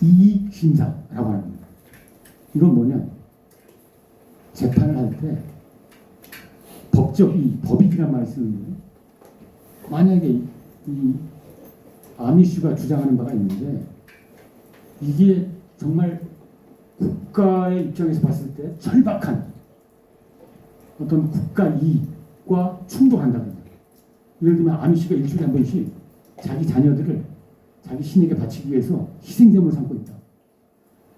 이익 심사라고 하는 겁니다. 이건 뭐냐? 재판을 할 때 법적 이 법익이란 말을 쓰는데 만약에 이 아미슈가 주장하는 바가 있는데 이게 정말 국가의 입장에서 봤을 때 절박한 어떤 국가 이익과 충돌한다는 거예요. 예를 들면 아미슈가 일주일에 한 번씩 자기 자녀들을 자기 신에게 바치기 위해서 희생제물을 삼고 있다.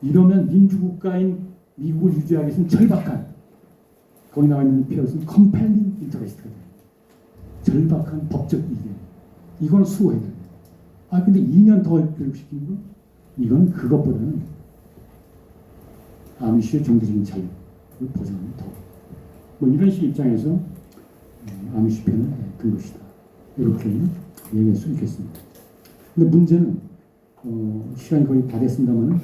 이러면 민주국가인 미국을 유지하기 위해서는 절박한 거기 나와 있는 표현은 compelling interest가 돼요. 절박한 법적 이익. 이건 수호해야 됩니다. 아 근데 2년 더 교육시키는 건 이건 그것보다는 아미시의 종교적인 자유를 보장하는 더. 뭐 이런 식 입장에서 아미시 편을 든 것이다. 이렇게 얘기할 수 있겠습니다. 근데 문제는 시간이 거의 다 됐습니다만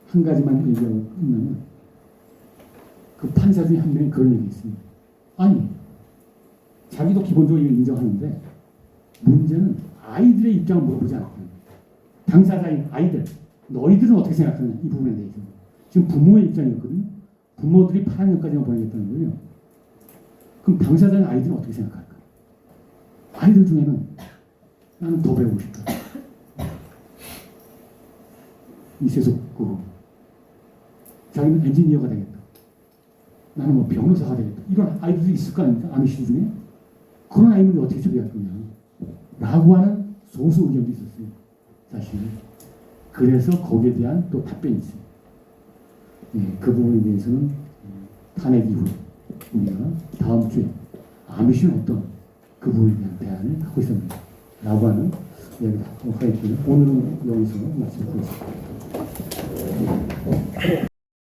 한 가지만 얘기하고 끝나면 그 판사 중에 한 명이 그런 얘기 있습니다. 아니 자기도 기본적으로 인정하는데 문제는 아이들의 입장을 물어보지 않았거든요. 당사자인 아이들 너희들은 어떻게 생각하느냐 이 부분에 대해서 지금 부모의 입장이었거든요. 부모들이 8학년까지만 보내겠다는 거예요. 그럼 당사자인 아이들은 어떻게 생각할까? 아이들 중에는 나는 더 배우고 싶다. 이세속으로 자기는 엔지니어가 되겠다. 나는 뭐 변호사가 되겠다. 이런 아이들이 있을 거 아닙니까? 아미시 중에. 그런 아이들이 어떻게 처리할 거냐. 라고 하는 소수 의견도 있었어요. 사실. 그래서 거기에 대한 또 답변이 있어요. 예, 그 부분에 대해서는 탄핵 이후 우리가 다음 주에 아미시는 어떤 그 부분에 대한 대안을 갖고 있었는가 라고 하는 이야기를 하고 있고요. 오늘은 여기서 마치도록 하겠습니다.